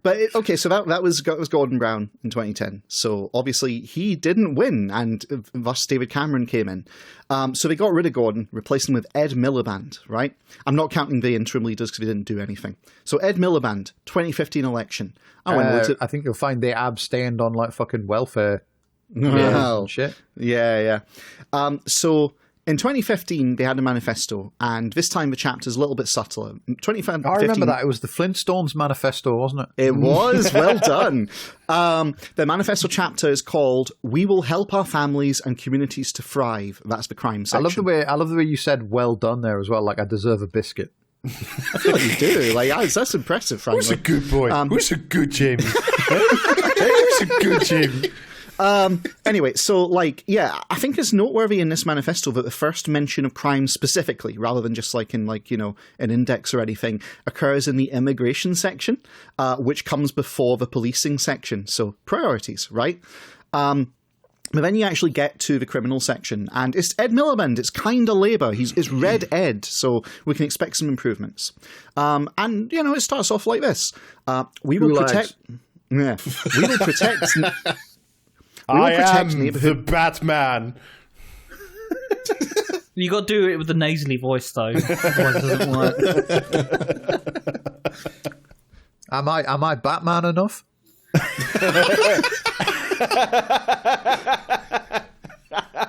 But so that was Gordon Brown in 2010. So obviously he didn't win, and thus David Cameron came in. So they got rid of Gordon, replaced him with Ed Miliband. Right? I'm not counting the interim leaders because they didn't do anything. So Ed Miliband, 2015 election. I think you'll find they abstained on, like, fucking welfare. Well, shit. Yeah. So in 2015, they had a manifesto, and this time the chapter's a little bit subtler. I remember that. It was the Flintstones manifesto, wasn't it? It was. Well done. The manifesto chapter is called "We Will Help Our Families and Communities to Thrive." That's the crime section. I love the way you said "well done" there as well. Like, I deserve a biscuit. I feel like you do. Like, that's impressive, frankly. Who's a good boy? Who's a good Jamie? Who's a good Jamie? Anyway, so, like, yeah, I think it's noteworthy in this manifesto that the first mention of crime specifically, rather than just like in, like, an index or anything, occurs in the immigration section, which comes before the policing section. So priorities, right? But then you actually get to the criminal section, and it's Ed Miliband. It's kind of Labour. It's Red Ed, so we can expect some improvements. And, it starts off like this. We will protect... Yeah. We will protect... I am the Batman. You got to do it with the nasally voice, though. Otherwise it doesn't work. Am I Batman enough?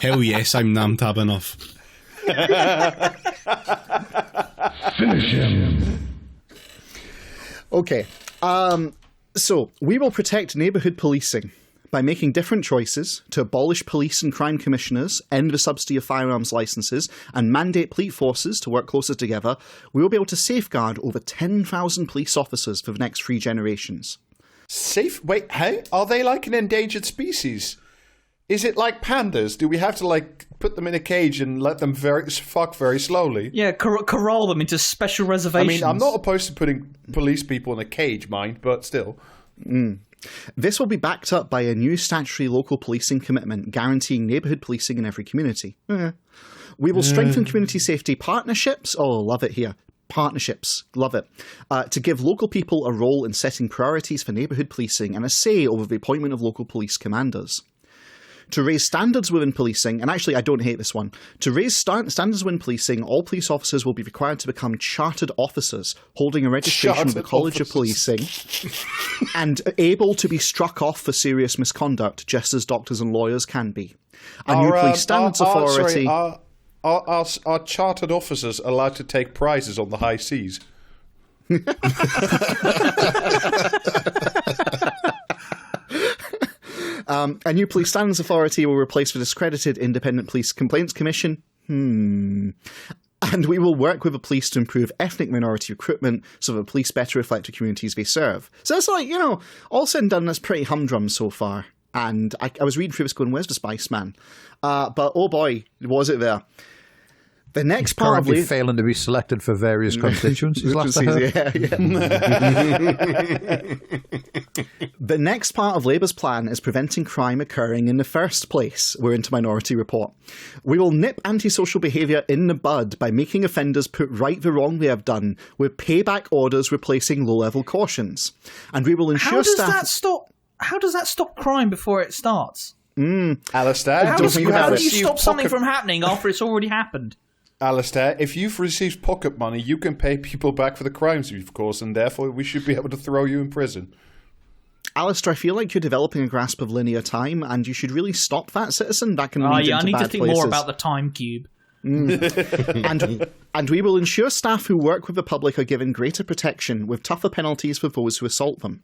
Hell yes, I'm Namtab enough. Finish him. Okay. So, we will protect neighbourhood policing by making different choices to abolish police and crime commissioners, end the subsidy of firearms licences, and mandate police forces to work closer together. We will be able to safeguard over 10,000 police officers for the next 3 generations. Wait, hey? Are they like an endangered species? Is it like pandas? Do we have to like put them in a cage and let them fuck very slowly? Yeah, corral them into special reservations. I mean, I'm not opposed to putting police people in a cage, mind, but still. This will be backed up by a new statutory local policing commitment guaranteeing neighbourhood policing in every community. We will strengthen community safety partnerships. Oh, love it here. Partnerships. Love it. To give local people a role in setting priorities for neighbourhood policing and a say over the appointment of local police commanders. To raise standards within policing, and actually I don't hate this one, to raise standards within policing, all police officers will be required to become chartered officers, holding a registration with the College of Policing, and able to be struck off for serious misconduct, just as doctors and lawyers can be. A new police standards authority... Are chartered officers allowed to take prizes on the high seas? A new police standards authority will replace the discredited Independent Police Complaints Commission. And we will work with the police to improve ethnic minority recruitment so the police better reflect the communities they serve. So it's like, all said and done, that's pretty humdrum so far. And I was reading through this going, where's the Spice Man? But oh boy, was it there. The next part of Labour failing to be selected for various constituencies. Last I heard. The next part of Labour's plan is preventing crime occurring in the first place. We're into Minority Report. We will nip antisocial behaviour in the bud by making offenders put right the wrong they have done, with payback orders replacing low-level cautions. And we will ensure How does that stop crime before it starts? Alistair, how do you stop something from happening after it's already happened? Alistair, if you've received pocket money, you can pay people back for the crimes you've caused, and therefore we should be able to throw you in prison. Alistair, I feel like you're developing a grasp of linear time, and you should really stop that, citizen. That can lead into bad places. I need to think more about the time cube. And we will ensure staff who work with the public are given greater protection, with tougher penalties for those who assault them.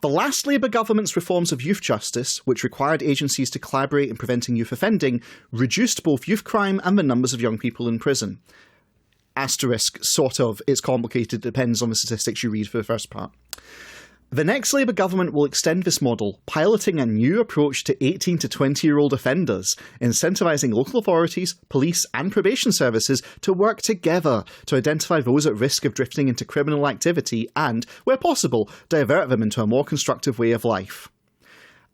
The last Labour government's reforms of youth justice, which required agencies to collaborate in preventing youth offending, reduced both youth crime and the numbers of young people in prison. Asterisk, sort of. It's complicated. Depends on the statistics you read for the first part. The next Labour government will extend this model, piloting a new approach to 18 to 20-year-old offenders, incentivising local authorities, police and probation services to work together to identify those at risk of drifting into criminal activity and, where possible, divert them into a more constructive way of life.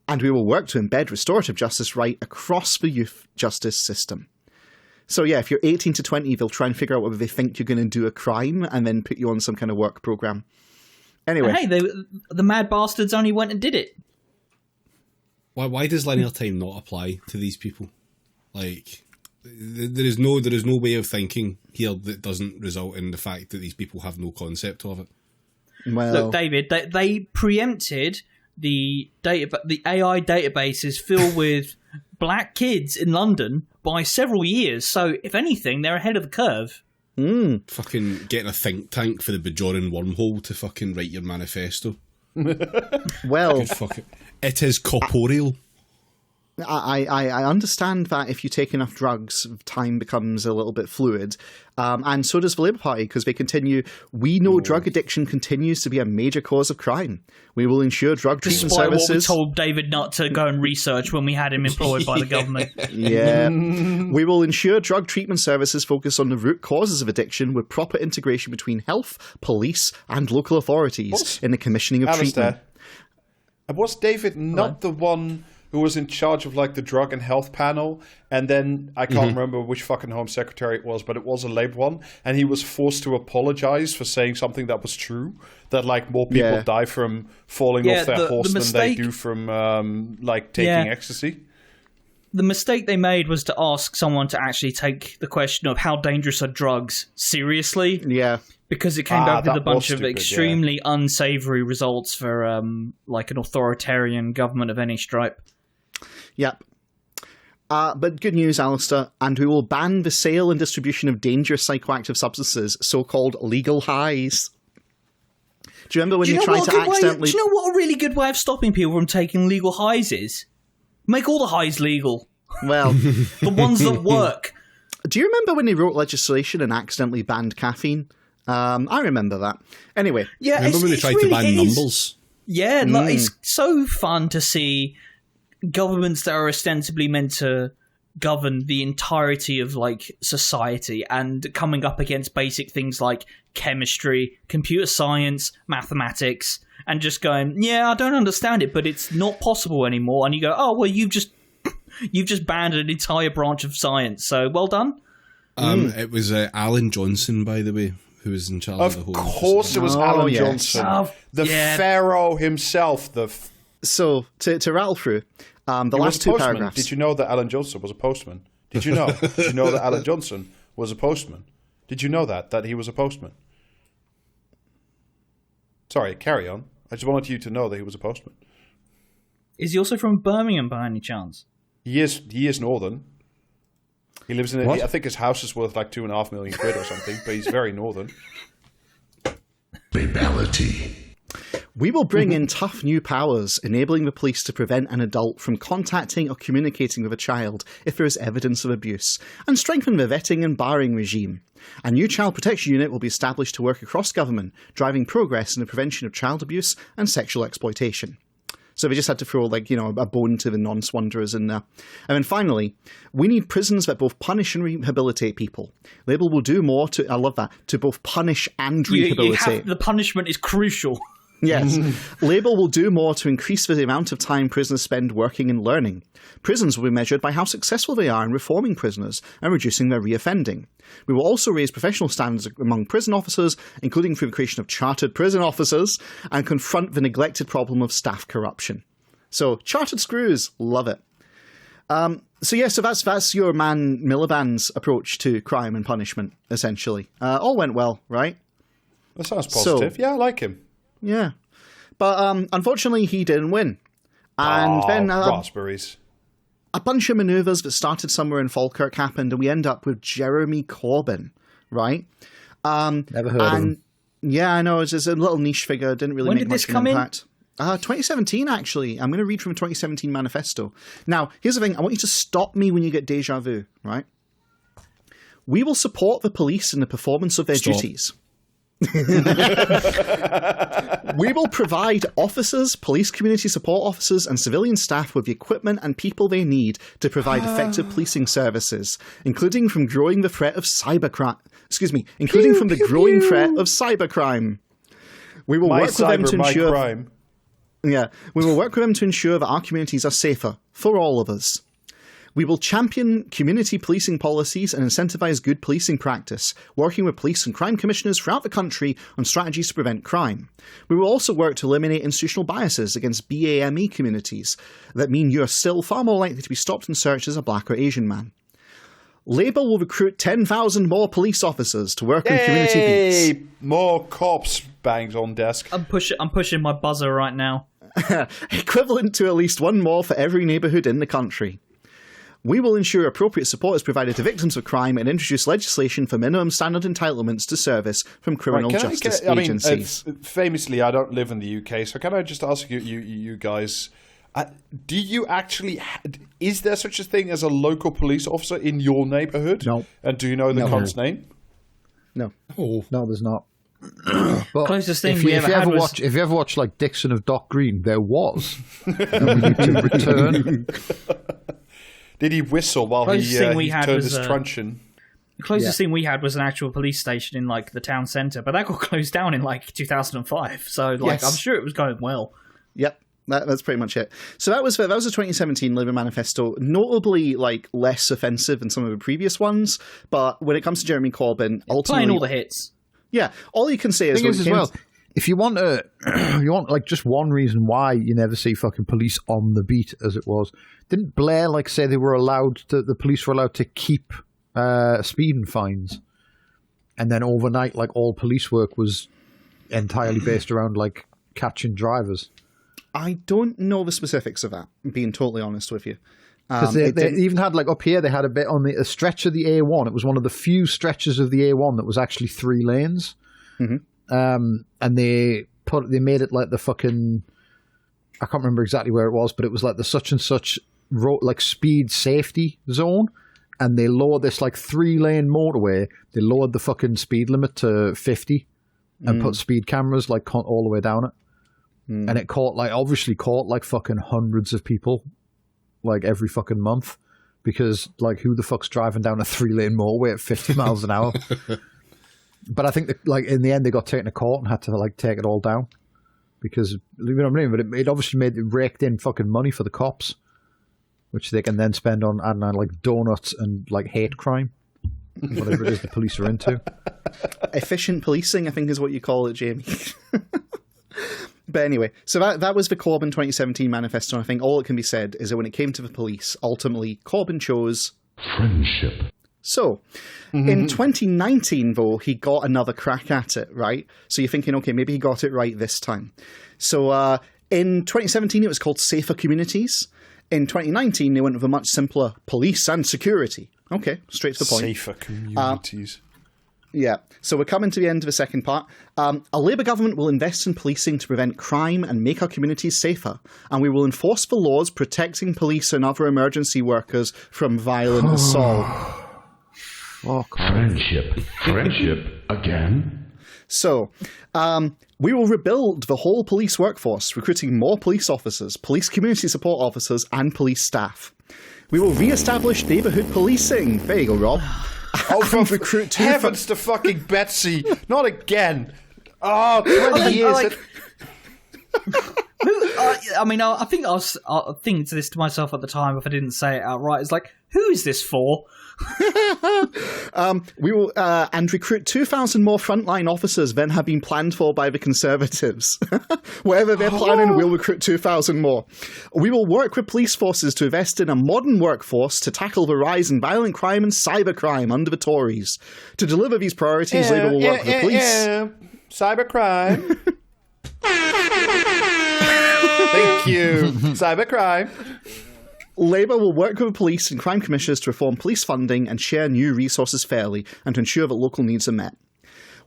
And we will work to embed restorative justice right across the youth justice system. So yeah, if you're 18 to 20, they'll try and figure out whether they think you're going to do a crime and then put you on some kind of work programme. Anyway. Hey, the mad bastards only went and did it. Why does linear time not apply to these people? Like, there is no way of thinking here that doesn't result in the fact that these people have no concept of it. Well, look, David, they preempted the AI databases filled with black kids in London by several years. So, if anything, they're ahead of the curve. Fucking getting a think tank for the Bajoran wormhole to fucking write your manifesto. Well, it is corporeal. I understand that if you take enough drugs, time becomes a little bit fluid. And so does the Labour Party, because they continue. We know drug addiction continues to be a major cause of crime. We will ensure drug treatment services. Despite what we told David not to go and research when we had him employed by the government. Yeah. We will ensure drug treatment services focus on the root causes of addiction with proper integration between health, police, and local authorities in the commissioning of treatment. Was David not the one who was in charge of like the drug and health panel, and then I can't remember which fucking Home Secretary it was, but it was a Labour one, and he was forced to apologise for saying something that was true, that like more people die from falling off their horse than they do from like taking ecstasy. The mistake they made was to ask someone to actually take the question of how dangerous are drugs seriously. Yeah. Because it came back with a bunch of extremely unsavoury results for like an authoritarian government of any stripe. Yep. But good news, Alistair, and we will ban the sale and distribution of dangerous psychoactive substances, so-called legal highs. Do you remember when they tried to accidentally... Do you know what a really good way of stopping people from taking legal highs is? Make all the highs legal. Well... the ones that work. Do you remember when they wrote legislation and accidentally banned caffeine? I remember that. Anyway. Yeah, remember when they tried to ban numbers? Yeah, like, it's so fun to see governments that are ostensibly meant to govern the entirety of like society and coming up against basic things like chemistry, computer science, mathematics, and just going, yeah, I don't understand it, but it's not possible anymore. And you go, oh, well, you've just banned an entire branch of science. So well done. It was Alan Johnson, by the way, who was in charge of the whole. Of course, it was Alan Johnson, the pharaoh himself. So to rattle through the last two paragraphs. Did you know that Alan Johnson was a postman? Did you know? Did you know that Alan Johnson was a postman? Did you know that he was a postman? Sorry, carry on. I just wanted you to know that he was a postman. Is he also from Birmingham by any chance? He is northern. He lives in I think his house is worth like £2.5 million or something, but he's very northern. Babality. We will bring in tough new powers, enabling the police to prevent an adult from contacting or communicating with a child if there is evidence of abuse, and strengthen the vetting and barring regime. A new child protection unit will be established to work across government, driving progress in the prevention of child abuse and sexual exploitation. So they just had to throw, a bone to the nonce wanderers in there. And then finally, we need prisons that both punish and rehabilitate people. Labour will do more to, I love that, to both punish and rehabilitate. The punishment is crucial. Yes. Labour will do more to increase the amount of time prisoners spend working and learning. Prisons will be measured by how successful they are in reforming prisoners and reducing their reoffending. We will also raise professional standards among prison officers, including through the creation of chartered prison officers, and confront the neglected problem of staff corruption. So, chartered screws, love it. So that's your man Miliband's approach to crime and punishment, essentially. All went well, right? That sounds positive. Yeah, I like him. Yeah. But unfortunately, he didn't win. And then raspberries. A bunch of manoeuvres that started somewhere in Falkirk happened, and we end up with Jeremy Corbyn, right? Never heard of him. Yeah, I know. It's just a little niche figure. Didn't really When make did much this of come an in? impact. 2017, actually. I'm going to read from a 2017 manifesto. Now, here's the thing. I want you to stop me when you get deja vu, right? We will support the police in the performance of their duties. We will provide officers, police community support officers, and civilian staff with the equipment and people they need to provide effective policing services, including from growing the threat of cybercrime. Including from the growing threat of cybercrime. We will work with them to ensure. Crime. Yeah, we will work with them to ensure that our communities are safer for all of us. We will champion community policing policies and incentivise good policing practice, working with police and crime commissioners throughout the country on strategies to prevent crime. We will also work to eliminate institutional biases against BAME communities that mean you are still far more likely to be stopped and searched as a black or Asian man. Labour will recruit 10,000 more police officers to work on community beats. More cops bangs on desk. I'm pushing my buzzer right now. Equivalent to at least one more for every neighbourhood in the country. We will ensure appropriate support is provided to victims of crime and introduce legislation for minimum standard entitlements to service from criminal justice agencies. Famously, I don't live in the UK, so can I just ask you guys, do you actually, is there such a thing as a local police officer in your neighbourhood? No. And do you know the cunt's name? No. No, there's not. But Closest thing if we you ever had was... watch, if you ever watch like Dixon of Dock Green, there was. And we need to return. Did he whistle while he turned his truncheon? The closest thing we had was an actual police station in like the town centre, but that got closed down in like 2005. So like I'm sure it was going well. Yep. That's pretty much it. So that was a 2017 Labour manifesto, notably like less offensive than some of the previous ones. But when it comes to Jeremy Corbyn, ultimately playing all the hits. Yeah, all you can say is, if you want like just one reason why you never see fucking police on the beat, as it was, didn't Blair like say the police were allowed to keep speeding fines, and then overnight like all police work was entirely based around like catching drivers? I don't know the specifics of that, being totally honest with you. Because they even had, like, up here, they had a bit on a stretch of the A1. It was one of the few stretches of the A1 that was actually 3 lanes. Mm-hmm. And they made it like the fucking, I can't remember exactly where it was, but it was like the such and such like speed safety zone. And they lowered this like 3-lane motorway. They lowered the fucking speed limit to 50 and put speed cameras like all the way down it. And it obviously caught like fucking hundreds of people like every fucking month, because like who the fuck's driving down a 3-lane motorway at 50 miles an hour? But I think that, like, in the end they got taken to court and had to like take it all down because, you know what I mean? But it obviously raked in fucking money for the cops, which they can then spend on, I don't know, like donuts and like hate crime, whatever it is the police are into. Efficient policing, I think, is what you call it, Jamie. But anyway, so that was the Corbyn 2017 manifesto. And I think all that can be said is that when it came to the police, ultimately Corbyn chose Friendship. So, in 2019, though, he got another crack at it, right? So you're thinking, okay, maybe he got it right this time. So in 2017, it was called Safer Communities. In 2019, they went with a much simpler police and security. Okay, straight to the point. Safer communities. Yeah, so we're coming to the end of the second part. A Labour government will invest in policing to prevent crime and make our communities safer. And we will enforce the laws protecting police and other emergency workers from violent assault. Friendship. Friendship again? So, we will rebuild the whole police workforce, recruiting more police officers, police community support officers, and police staff. We will re-establish neighbourhood policing. There you go, Rob. Oh, for recruit heavens to fucking Betsy. Not again. Oh, 20 years. I think I was thinking to this to myself at the time if I didn't say it outright. It's like, who is this for? We will and recruit 2,000 more frontline officers than have been planned for by the Conservatives. Whatever they're planning, we'll recruit 2,000 more. We will work with police forces to invest in a modern workforce to tackle the rise in violent crime and cybercrime under the Tories. To deliver these priorities, Labour will work with the police. Cybercrime. Thank you. Cybercrime. Labour will work with the police and crime commissioners to reform police funding and share new resources fairly and to ensure that local needs are met.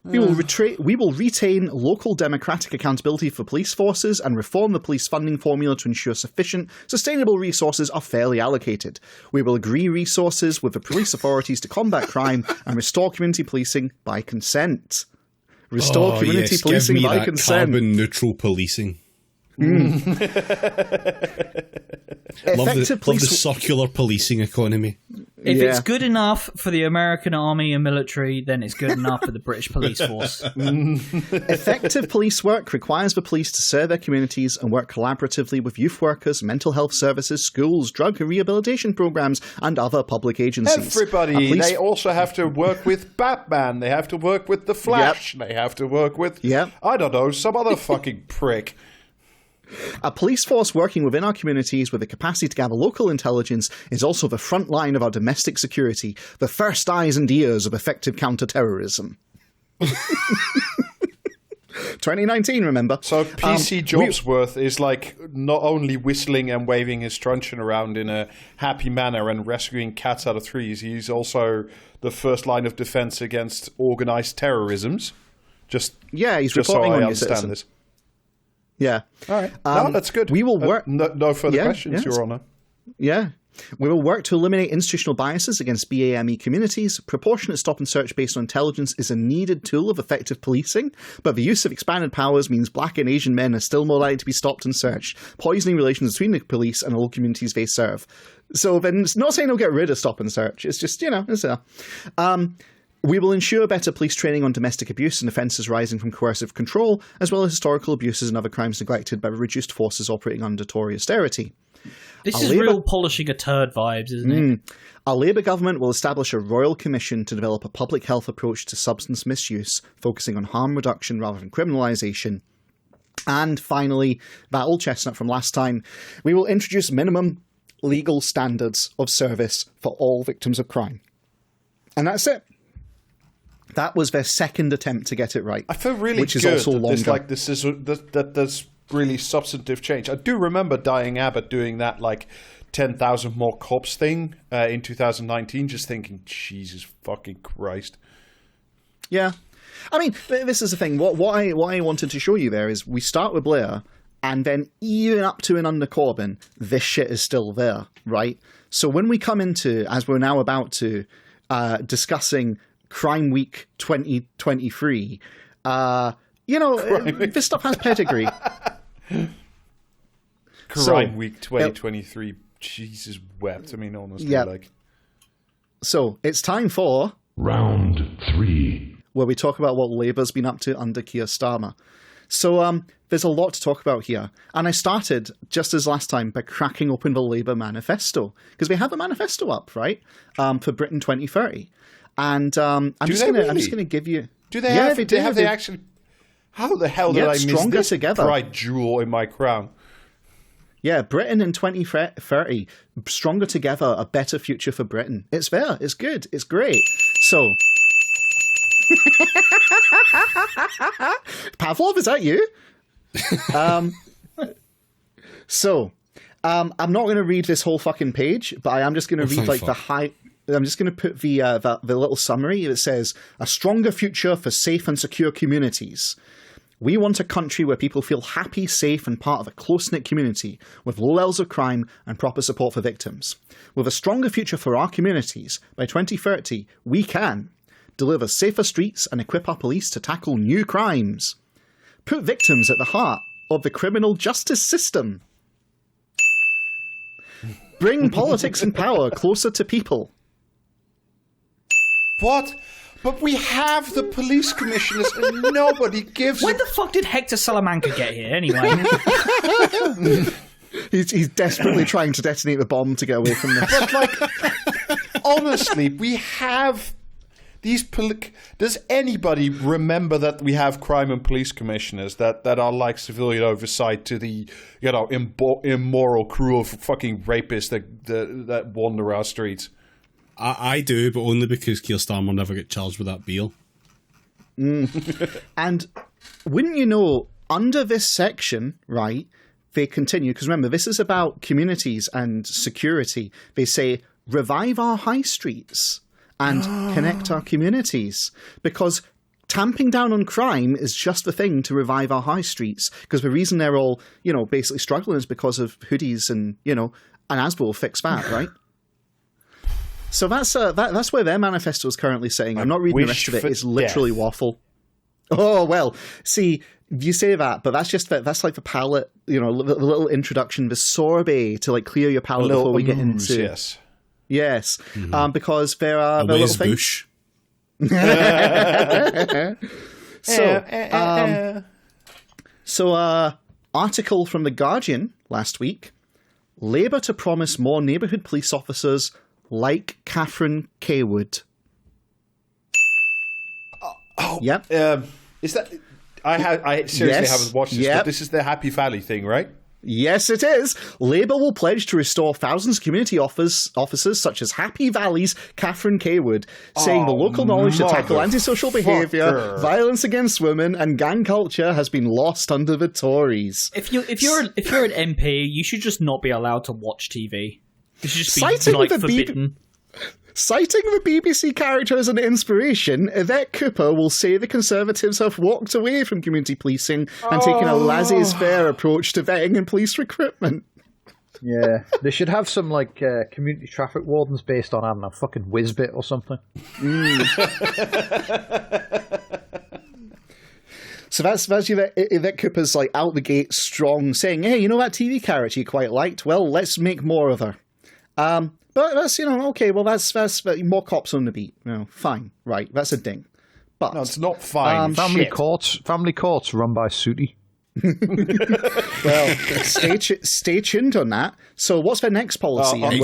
We will retain local democratic accountability for police forces and reform the police funding formula to ensure sufficient, sustainable resources are fairly allocated. We will agree resources with the police authorities to combat crime and restore community policing by consent. Restore community policing give me by that consent. Carbon neutral policing. Love the circular policing economy. If it's good enough for the American army and military, then it's good enough for the British police force. Effective police work requires the police to serve their communities and work collaboratively with youth workers, mental health services, schools, drug and rehabilitation programs, and other public agencies. Everybody. They also have to work with Batman. They have to work with The Flash. They have to work with, I don't know, some other fucking prick. A police force working within our communities with the capacity to gather local intelligence is also the front line of our domestic security, the first eyes and ears of effective counter-terrorism. 2019, remember? So PC Jobsworth is like not only whistling and waving his truncheon around in a happy manner and rescuing cats out of trees, he's also the first line of defense against organized terrorisms. He's reporting on your citizens. This. Yeah. All right. No, that's good. We will work. No further questions, Your Honour. Yeah. We will work to eliminate institutional biases against BAME communities. Proportionate stop and search based on intelligence is a needed tool of effective policing, but the use of expanded powers means black and Asian men are still more likely to be stopped and searched, poisoning relations between the police and the local communities they serve. So then it's not saying they'll get rid of stop and search. It's just, we will ensure better police training on domestic abuse and offences rising from coercive control, as well as historical abuses and other crimes neglected by the reduced forces operating under Tory austerity. This is real polishing a turd vibes, isn't it? Our Labour government will establish a royal commission to develop a public health approach to substance misuse, focusing on harm reduction rather than criminalisation. And finally, that old chestnut from last time, we will introduce minimum legal standards of service for all victims of crime. And that's it. That was their second attempt to get it right. I feel really which good is also that longer. there's really substantive change. I do remember Dying Abbott doing that 10,000 more cops thing in 2019, just thinking, Jesus fucking Christ. Yeah. I mean, this is the thing. What I wanted to show you there is we start with Blair, and then even up to and under Corbyn, this shit is still there, right? So when we come into, as we're now about to, discussing Crime Week 2023, this stuff has pedigree. Crime Week 2023 Jesus wept. I mean, honestly, Yeah. like. So it's time for Round 3. where we talk about what Labour's been up to under Keir Starmer. So there's a lot to talk about here. And I started, just as last time, by cracking open the Labour manifesto. Because we have a manifesto up, right, for Britain 2030. And I'm just going to give you... Do they Yeah, have? they They do. have. They actually. How the hell did Yeah, I miss Stronger this Together. bright jewel in my crown? Yeah, Britain in 2030. Stronger together, a better future for Britain. It's there. It's good. It's great. So... Pavlov, is that you? I'm not going to read this whole fucking page, but I am just going to read like the high. I'm just going to put the little summary. It says, "A stronger future for safe and secure communities. We want a country where people feel happy, safe, and part of a close-knit community with low levels of crime and proper support for victims. With a stronger future for our communities, by 2030, we can deliver safer streets and equip our police to tackle new crimes. Put victims at the heart of the criminal justice system. Bring politics and power closer to people." What? But we have the police commissioners, and nobody gives. When the fuck did Hector Salamanca get here, anyway? He's desperately trying to detonate the bomb to get away from this. But like, honestly, we have these. Does anybody remember that we have crime and police commissioners that are like civilian oversight to the immoral crew of fucking rapists that wander our streets? I do, but only because Keir Starmer will never get charged with that bill. And wouldn't you know, under this section, right, they continue, because remember, this is about communities and security. They say, revive our high streets and connect our communities. Because tamping down on crime is just the thing to revive our high streets. Because the reason they're all, basically struggling is because of hoodies and, and Asbo will fix that, right? So that's where their manifesto is currently sitting. I'm not reading the rest of it. It's literally waffle. Oh, well, see, you say that, but that's like the palate, the little introduction, the sorbet to like clear your palate before we get into... Yes. Mm-hmm. Because there are the little things... So, article from The Guardian last week. Labour to promise more neighbourhood police officers like Catherine Cawood. Yep. Is that? I seriously haven't watched this, but this is the Happy Valley thing, right? Yes, it is. Labour will pledge to restore thousands of community officers such as Happy Valley's Catherine Cawood, saying the local knowledge to tackle antisocial behaviour, violence against women, and gang culture has been lost under the Tories. If you're an MP, you should just not be allowed to watch TV. It should just be forbidden. Citing the BBC character as an inspiration, Yvette Cooper will say the Conservatives have walked away from community policing and taken a laissez-faire approach to vetting and police recruitment. Yeah, they should have some community traffic wardens based on, I don't know, fucking Whizbit or something. So that's Yvette Cooper's out the gate strong, saying, "Hey, that TV character you quite liked? Well, let's make more of her." But that's, okay, well, that's more cops on the beat. Fine, right, that's a ding. But no, it's not fine. Family courts run by Sooty. Well, stay tuned on that. So what's their next policy? I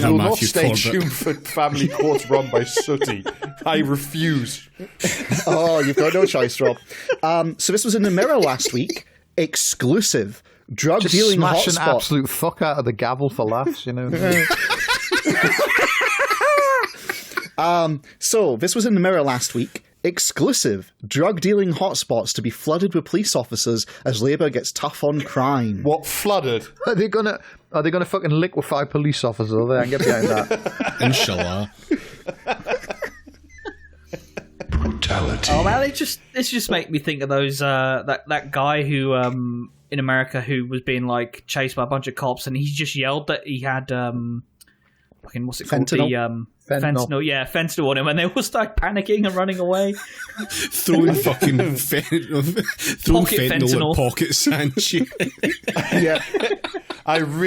will not stay tuned for family courts run by Sooty. I refuse. Oh, you've got no choice, Rob. So this was in the Mirror last week. Exclusive. Drug dealing hotspot. Just smash an absolute fuck out of the gavel for laughs, So this was in the Mirror last week. Exclusive. Drug dealing hotspots to be flooded with police officers as Labour gets tough on crime. What, flooded? Are they gonna fucking liquefy police officers? There and get behind that. Inshallah. Brutality. Oh man, this just make me think of those that guy who in America who was being chased by a bunch of cops and he just yelled that he had fucking what's it called? Fentanyl? Fentanyl, yeah, fentanyl on him, and they all start panicking and running away. Throwing fucking fentanyl at pocket Sanchi. Yeah. I'm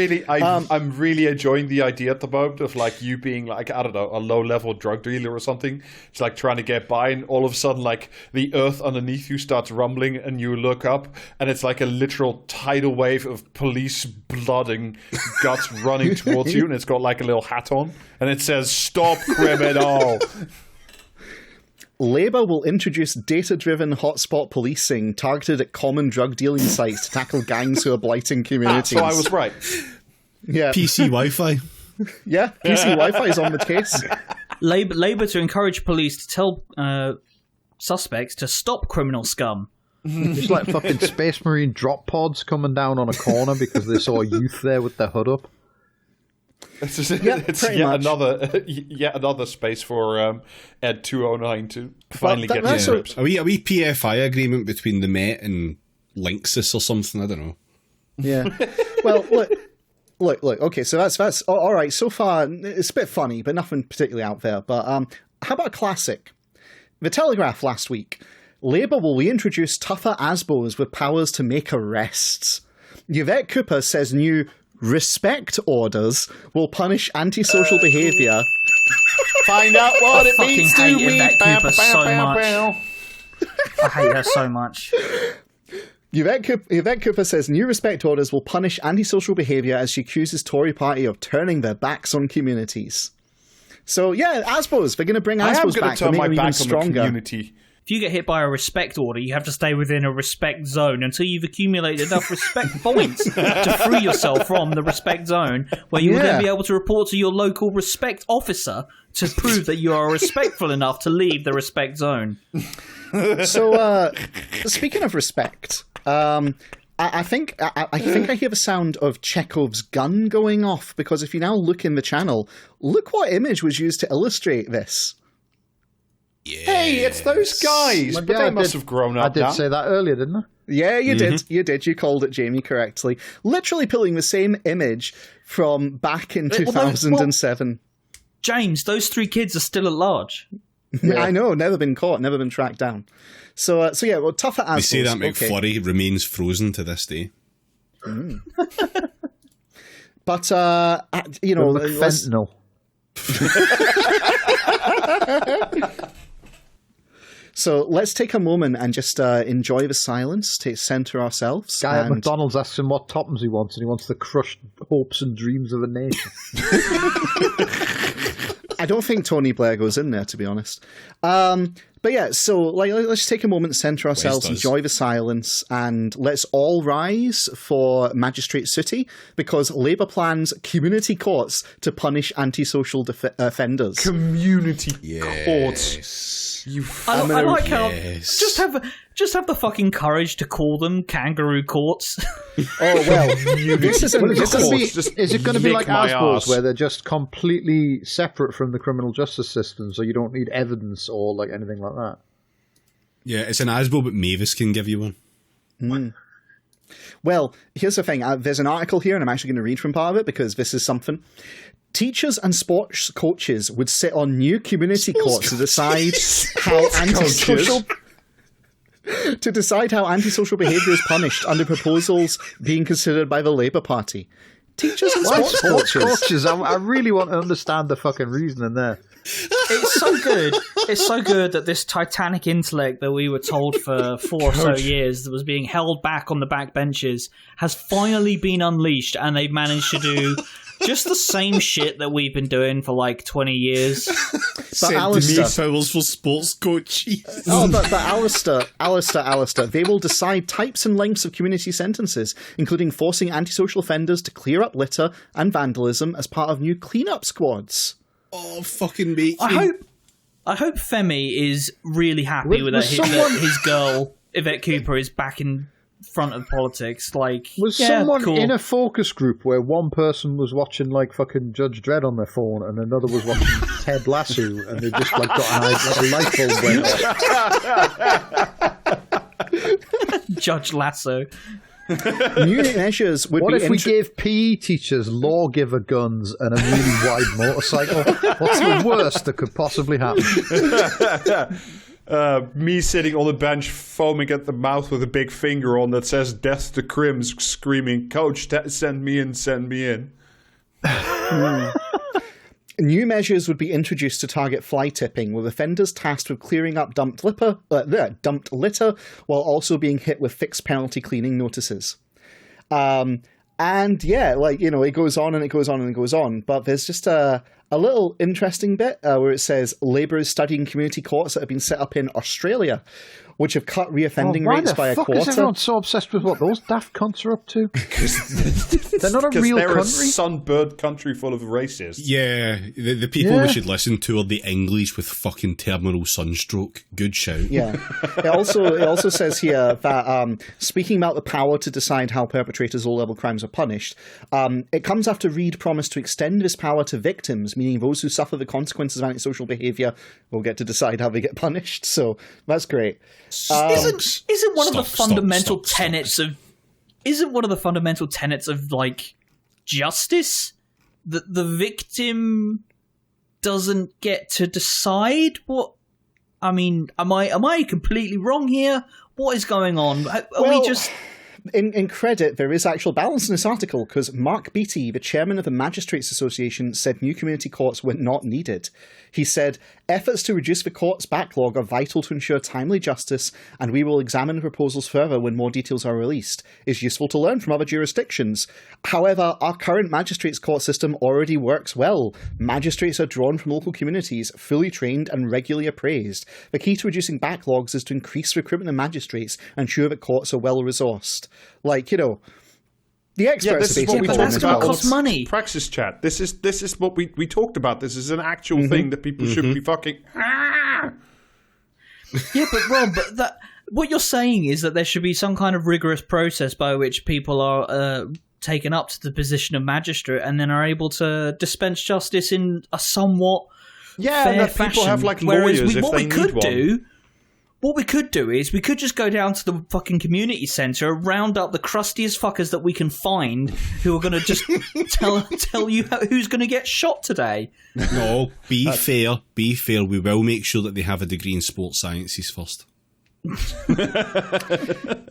really enjoying the idea at the moment of like you being like, I don't know, a low level drug dealer or something. It's like trying to get by, and all of a sudden like the earth underneath you starts rumbling, and you look up, and it's like a literal tidal wave of police blood and guts running towards you, and it's got like a little hat on, and it says "Stop Criminal." Labour will introduce data-driven hotspot policing targeted at common drug dealing sites to tackle gangs who are blighting communities. So I was right. Yeah. PC Wi-Fi. Yeah, PC Wi-Fi is on the case. Labour to encourage police to tell suspects to stop criminal scum. It's like fucking Space Marine drop pods coming down on a corner because they saw a youth there with their hood up. It's yet another space for Ed 209 to finally get the scripts. A wee PFI agreement between the Met and Linksys or something. I don't know. Yeah. Well, look. Okay, so that's all right. So far, it's a bit funny, but nothing particularly out there. But how about a classic? The Telegraph last week. Labour will reintroduce tougher ASBOs with powers to make arrests. Yvette Cooper says new respect orders will punish antisocial behaviour. Find out what it fucking means to hate me. Yvette Cooper so much. I hate her so much. Yvette Cooper says new respect orders will punish antisocial behaviour as she accuses Tory party of turning their backs on communities. So yeah, ASBOs, they're going to bring ASBOs back to make them even stronger. If you get hit by a respect order, you have to stay within a respect zone until you've accumulated enough respect points to free yourself from the respect zone, where you will then be able to report to your local respect officer to prove that you are respectful enough to leave the respect zone. So, speaking of respect, I think I hear the sound of Chekhov's gun going off, because if you now look in the channel, look what image was used to illustrate this. Yes. Hey, it's those guys. But they must have grown up. I did say that earlier, didn't I? Yeah, you did. You did. You called it, Jamie, correctly. Literally pulling the same image from back in 2007. James, those three kids are still at large. Yeah. I know, never been caught, never been tracked down. So yeah, well, tougher ASBOs. They say that McFlurry remains frozen to this day. But, you know... Fentanyl. So let's take a moment and just enjoy the silence, to center ourselves. Guy at McDonald's asks him what toppings he wants, and he wants the crushed hopes and dreams of a nation. I don't think Tony Blair goes in there, to be honest. But yeah, so let's take a moment, center ourselves, enjoy the silence, and let's all rise for Magistrate City, because Labour plans community courts to punish antisocial offenders. Community courts. I like how just have the fucking courage to call them kangaroo courts. Oh well, is it going to be like ASBOs, where they're just completely separate from the criminal justice system, so you don't need evidence or like anything like that? Yeah, it's an ASBO, but Mavis can give you one. Well, here's the thing. There's an article here, and I'm actually going to read from part of it, because this is something. Teachers and sports coaches would sit on new community courts to decide how antisocial behaviour is punished under proposals being considered by the Labour Party. Teachers and sports coaches. I really want to understand the fucking reasoning there. It's so good. It's so good that this titanic intellect that we were told for 4 or so years that was being held back on the back benches has finally been unleashed, and they've managed to do just the same shit that we've been doing for like 20 years. But Alistair, fouls for sports coaches. but Alistair, they will decide types and lengths of community sentences, including forcing antisocial offenders to clear up litter and vandalism as part of new clean-up squads. Oh, fucking mate. I hope Femi is really happy with that his girl, Yvette Cooper, is back in front of politics. Like, was someone in a focus group where one person was watching like fucking Judge Dredd on their phone and another was watching Ted Lasso, and they just like got a light bulb went off? Judge Lasso. New measures would What be if we gave PE teachers lawgiver guns and a really wide motorcycle? What's the worst that could possibly happen? Me sitting on the bench, foaming at the mouth with a big finger on that says "Death to Crims," screaming, "Coach, send me in, send me in." New measures would be introduced to target fly tipping, with offenders tasked with clearing up dumped litter while also being hit with fixed penalty cleaning notices. And yeah, it goes on and it goes on and it goes on. But there's just a little interesting bit where it says Labour is studying community courts that have been set up in Australia, which have cut reoffending rates by a quarter. Why the fuck is everyone so obsessed with what those daft cunts are up to? They're not a real they're country. A sunbird country full of racists. Yeah, the people we should listen to are the English with fucking terminal sunstroke. Good shout. Yeah. It also says here that speaking about the power to decide how perpetrators of low-level crimes are punished, it comes after Reid promised to extend this power to victims, meaning those who suffer the consequences of antisocial behaviour will get to decide how they get punished. So that's great. Isn't one of the fundamental tenets of like justice that the victim doesn't get to decide what? I mean, am I completely wrong here? What is going on? Are we just? In credit, there is actual balance in this article, because Mark Beattie, the chairman of the Magistrates Association, said new community courts were not needed. He said, efforts to reduce the court's backlog are vital to ensure timely justice, and we will examine proposals further when more details are released. It's useful to learn from other jurisdictions. However, our current magistrates court system already works well. Magistrates are drawn from local communities, fully trained and regularly appraised. The key to reducing backlogs is to increase recruitment of magistrates and ensure that courts are well-resourced. The experts are basically that's going to cost money. Praxis chat. This is what we talked about. This is an actual thing that people should be fucking. Yeah, but Rob, what you're saying is that there should be some kind of rigorous process by which people are taken up to the position of magistrate and then are able to dispense justice in a somewhat fair and that fashion. people have lawyers if they need one. What we could do is we could just go down to the fucking community centre, round up the crustiest fuckers that we can find who are going to just tell you who's going to get shot today. No, be fair. We will make sure that they have a degree in sports sciences first.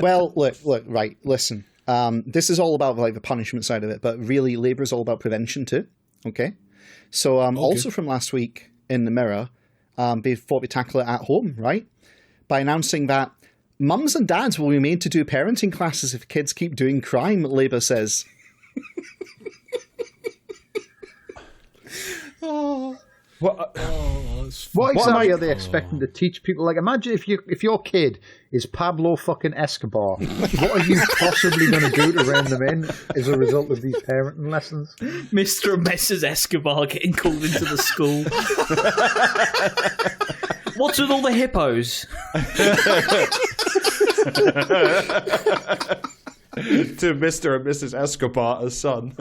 Well, look, right, listen. This is all about the punishment side of it, but really Labour is all about prevention too, okay? So also from last week in the Mirror, they thought we'd tackle it at home, right? By announcing that mums and dads will be made to do parenting classes if kids keep doing crime, Labour says. What exactly are they expecting to teach people? Like, imagine if your kid is Pablo fucking Escobar, what are you possibly going to do to rein them in as a result of these parenting lessons? Mr. and Mrs. Escobar getting called into the school. What's with all the hippos? To Mr. and Mrs. Escobar, a son.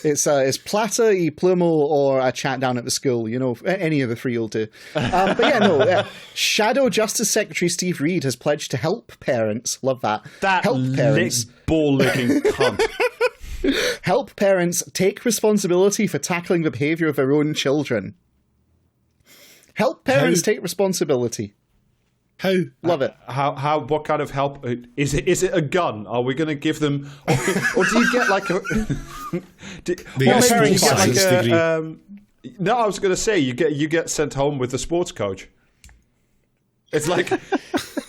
It's Plata y Plumo or a chat down at the school. Any of the three will do. Shadow Justice Secretary Steve Reid has pledged to help parents. Love that. Help parents. Ball-licking cunt. Help parents take responsibility for tackling the behaviour of their own children. Help parents take responsibility. How? Love it. How? What kind of help? Is it a gun? Are we going to give them, or do you get like a? No, I was going to say you get sent home with a sports coach. It's like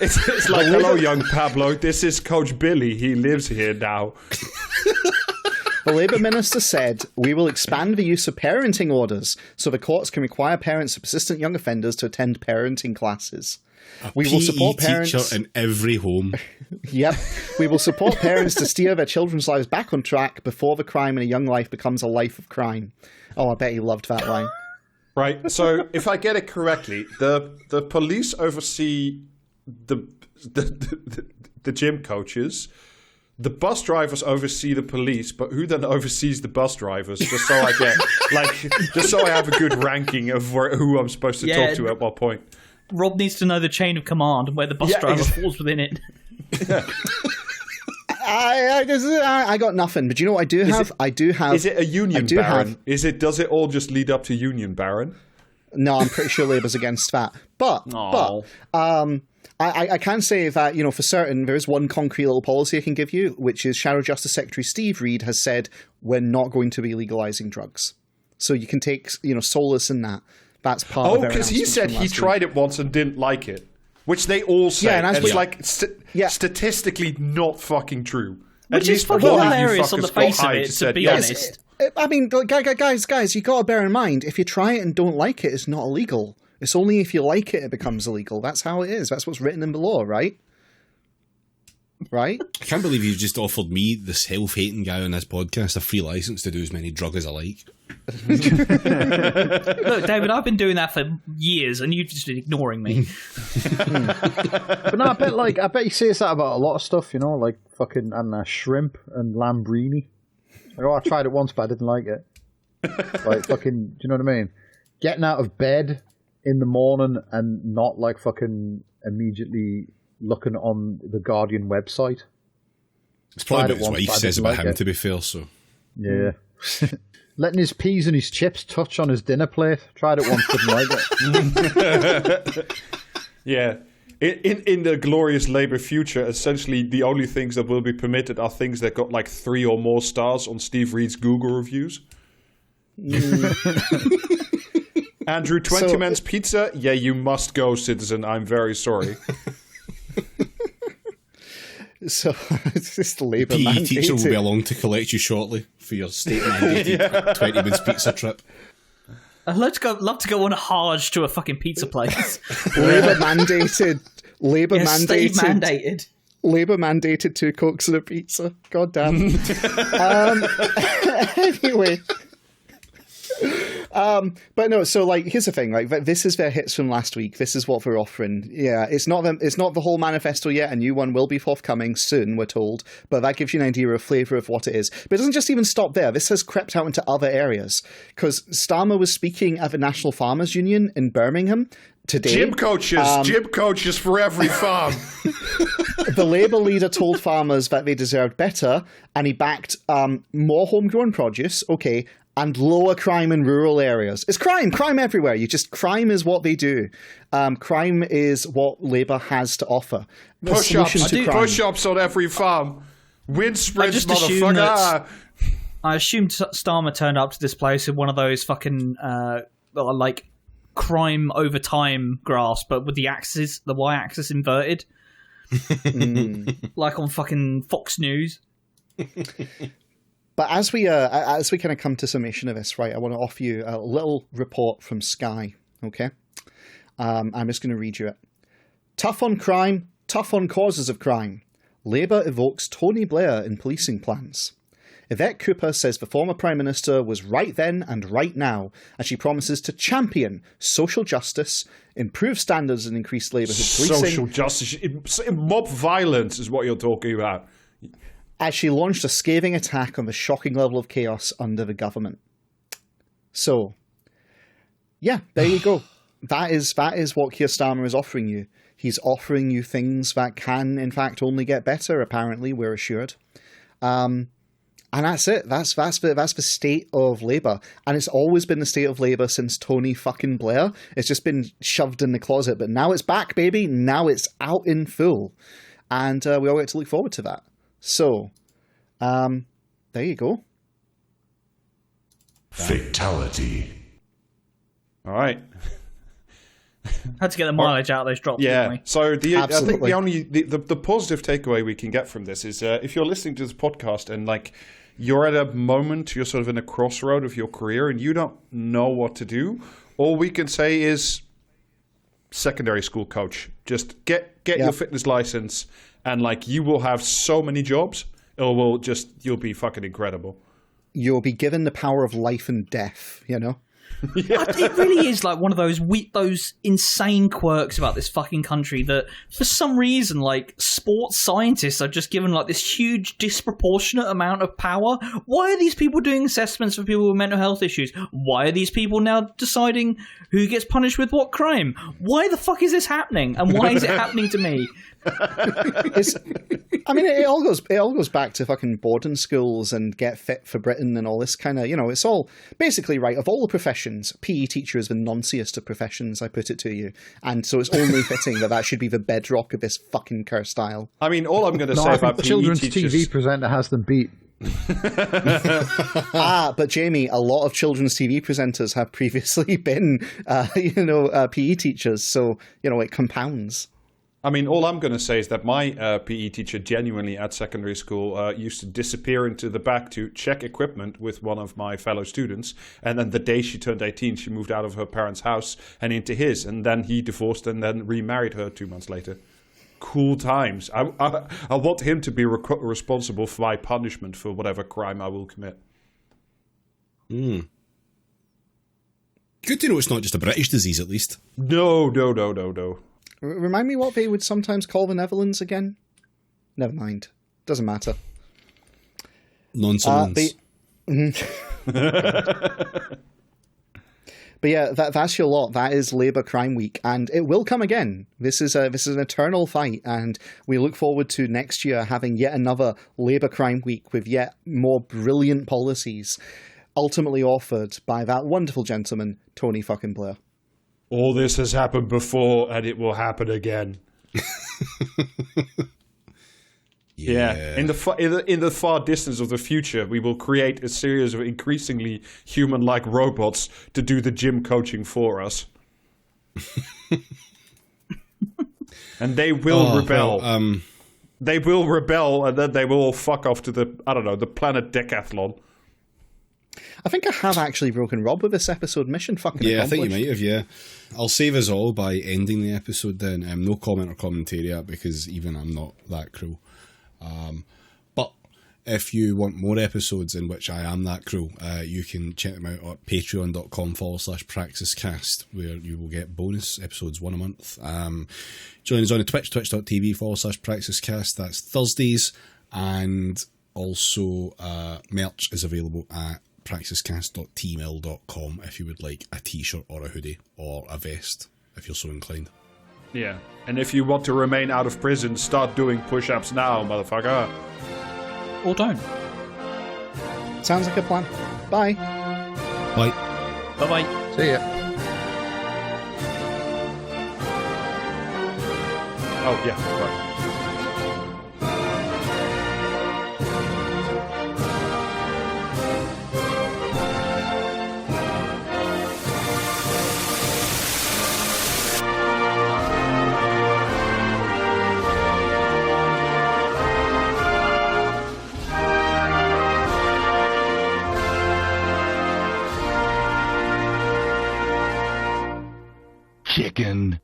it's like, hello, young Pablo. This is Coach Billy. He lives here now. The Labour Minister said, we will expand the use of parenting orders so the courts can require parents of persistent young offenders to attend parenting classes. We will support parents teacher in every home. Yep. We will support parents to steer their children's lives back on track before the crime in a young life becomes a life of crime. Oh, I bet he loved that line. Right. So if I get it correctly, the police oversee the gym coaches. The bus drivers oversee the police, but who then oversees the bus drivers? Just so I get, just so I have a good ranking of who I'm supposed to talk to at what point. Rob needs to know the chain of command and where the bus driver falls within it. I got nothing. But you know what I do have? I do have. Is it a union baron? Does it all just lead up to union baron? No, I'm pretty sure Labour's against that. But I can say that, for certain, there is one concrete little policy I can give you, which is Shadow Justice Secretary Steve Reed has said we're not going to be legalising drugs. So you can take, solace in that. That's part of their because he said he tried it once and didn't like it, which they all say. Yeah, and statistically not fucking true. Which is fucking hilarious on the face of it, to be honest. I mean, guys, you got to bear in mind, if you try it and don't like it, it's not illegal. It's only if you like it, it becomes illegal. That's how it is. That's what's written in the law, right? Right? I can't believe you just offered me, this health-hating guy on this podcast, a free license to do as many drugs as I like. Look, David, I've been doing that for years, and you've just been ignoring me. But no, I bet he says that about a lot of stuff, like fucking, I don't know, shrimp and lambrini. I tried it once, but I didn't like it. Like, fucking, do you know what I mean? Getting out of bed in the morning and not, like, fucking immediately looking on the Guardian website. It's probably what his wife says about him, to be fair, so. Yeah. Letting his peas and his chips touch on his dinner plate. Tried it once, didn't like it. Yeah. In the glorious Labour future, essentially the only things that will be permitted are things that got like 3 or more stars on Steve Reed's Google reviews. Andrew, 20 Men's Pizza? Yeah, you must go, citizen. I'm very sorry. So, it's just the Labour PE mandated. teacher will be along to collect you shortly for your state-mandated 20 Men's Pizza trip. I'd love to go on a Hajj to a fucking pizza place. Labour mandated. State mandated. Labour mandated 2 Cokes and a pizza. God damn. Anyway. But no, so like, here's the thing, like, this is their hits from last week. This is what they're offering. Yeah, it's not the whole manifesto yet. A new one will be forthcoming soon, we're told, but that gives you an idea of flavour of what it is. But it doesn't just even stop there. This has crept out into other areas, because Starmer was speaking at the National Farmers Union in Birmingham today. Gym coaches for every farm. The Labour leader told farmers that they deserved better, and he backed more homegrown produce, okay, and lower crime in rural areas. It's crime everywhere. Crime is what they do. Crime is what Labour has to offer. Push-ups on every farm. Wind sprints, motherfucker. I assumed Starmer turned up to this place in one of those fucking like crime over time graphs, but with the y-axis inverted, like on fucking Fox News. But as we kind of come to summation of this, right, I want to offer you a little report from Sky, okay? I'm just going to read you it. Tough on crime, tough on causes of crime. Labour evokes Tony Blair in policing plans. Yvette Cooper says the former Prime Minister was right then and right now, as she promises to champion social justice, improve standards and increase neighbourhood policing. Social justice. Mob violence is what you're talking about. As she launched a scathing attack on the shocking level of chaos under the government. So, yeah, there you go. That is what Keir Starmer is offering you. He's offering you things that can, in fact, only get better, apparently, we're assured. And that's it. That's the state of Labour. And it's always been the state of Labour since Tony fucking Blair. It's just been shoved in the closet. But now it's back, baby. Now it's out in full. And we all get to look forward to that. So, there you go. Fatality. All right. Had to get the mileage out of those drops, yeah. didn't we? So I think the positive takeaway we can get from this is if you're listening to this podcast and like you're at a moment, you're sort of in a crossroad of your career and you don't know what to do, all we can say is secondary school coach. Just get your fitness license and like you will have so many jobs. You'll be fucking incredible. You'll be given the power of life and death, you know? Yeah. It really is like one of those insane quirks about this fucking country that for some reason like sports scientists are just given like this huge disproportionate amount of power. Why are these people doing assessments for people with mental health issues? Why are these people now deciding who gets punished with what crime? Why the fuck is this happening? And why is it happening to me? It all goes back to fucking boarding schools and Get Fit for Britain and all this kind of, it's all basically right. Of all the professions, PE teacher is the nonsiest of professions, I put it to you. And so it's only fitting that should be the bedrock of this fucking curse style. I mean, all I'm going to say about PE children's teachers... TV presenter has them beat. But Jamie, a lot of children's TV presenters have previously been, PE teachers, so it compounds. I mean, all I'm going to say is that my PE teacher genuinely at secondary school used to disappear into the back to check equipment with one of my fellow students. And then the day she turned 18, she moved out of her parents' house and into his. And then he divorced and then remarried her 2 months later. Cool times. I want him to be responsible for my punishment for whatever crime I will commit. Good to know it's not just a British disease, at least. No. Remind me what they would sometimes call the Netherlands again? Never mind. Doesn't matter. Nonsense. But yeah, that's your lot. That is Labour Crime Week, and it will come again. This is an eternal fight, and we look forward to next year having yet another Labour Crime Week with yet more brilliant policies, ultimately offered by that wonderful gentleman, Tony fucking Blair. All this has happened before, and it will happen again. Yeah. In the far distance of the future, we will create a series of increasingly human-like robots to do the gym coaching for us. And they will rebel. They will rebel, and then they will all fuck off to the planet Decathlon. I think I have actually broken Rob with this episode. Mission fucking accomplished. I think you might have, yeah. I'll save us all by ending the episode then. No comment or commentary because even I'm not that cruel. But if you want more episodes in which I am that cruel, you can check them out at patreon.com/praxiscast, where you will get bonus episodes, one a month. Join us on Twitch, twitch.tv/praxiscast. That's Thursdays. And also merch is available at praxiscast.tmail.com if you would like a t-shirt or a hoodie or a vest, if you're so inclined. Yeah, and if you want to remain out of prison, start doing push-ups now, motherfucker. Or don't. Sounds like a plan. Bye. Bye. Bye-bye. See ya. Oh, yeah, right. Chicken.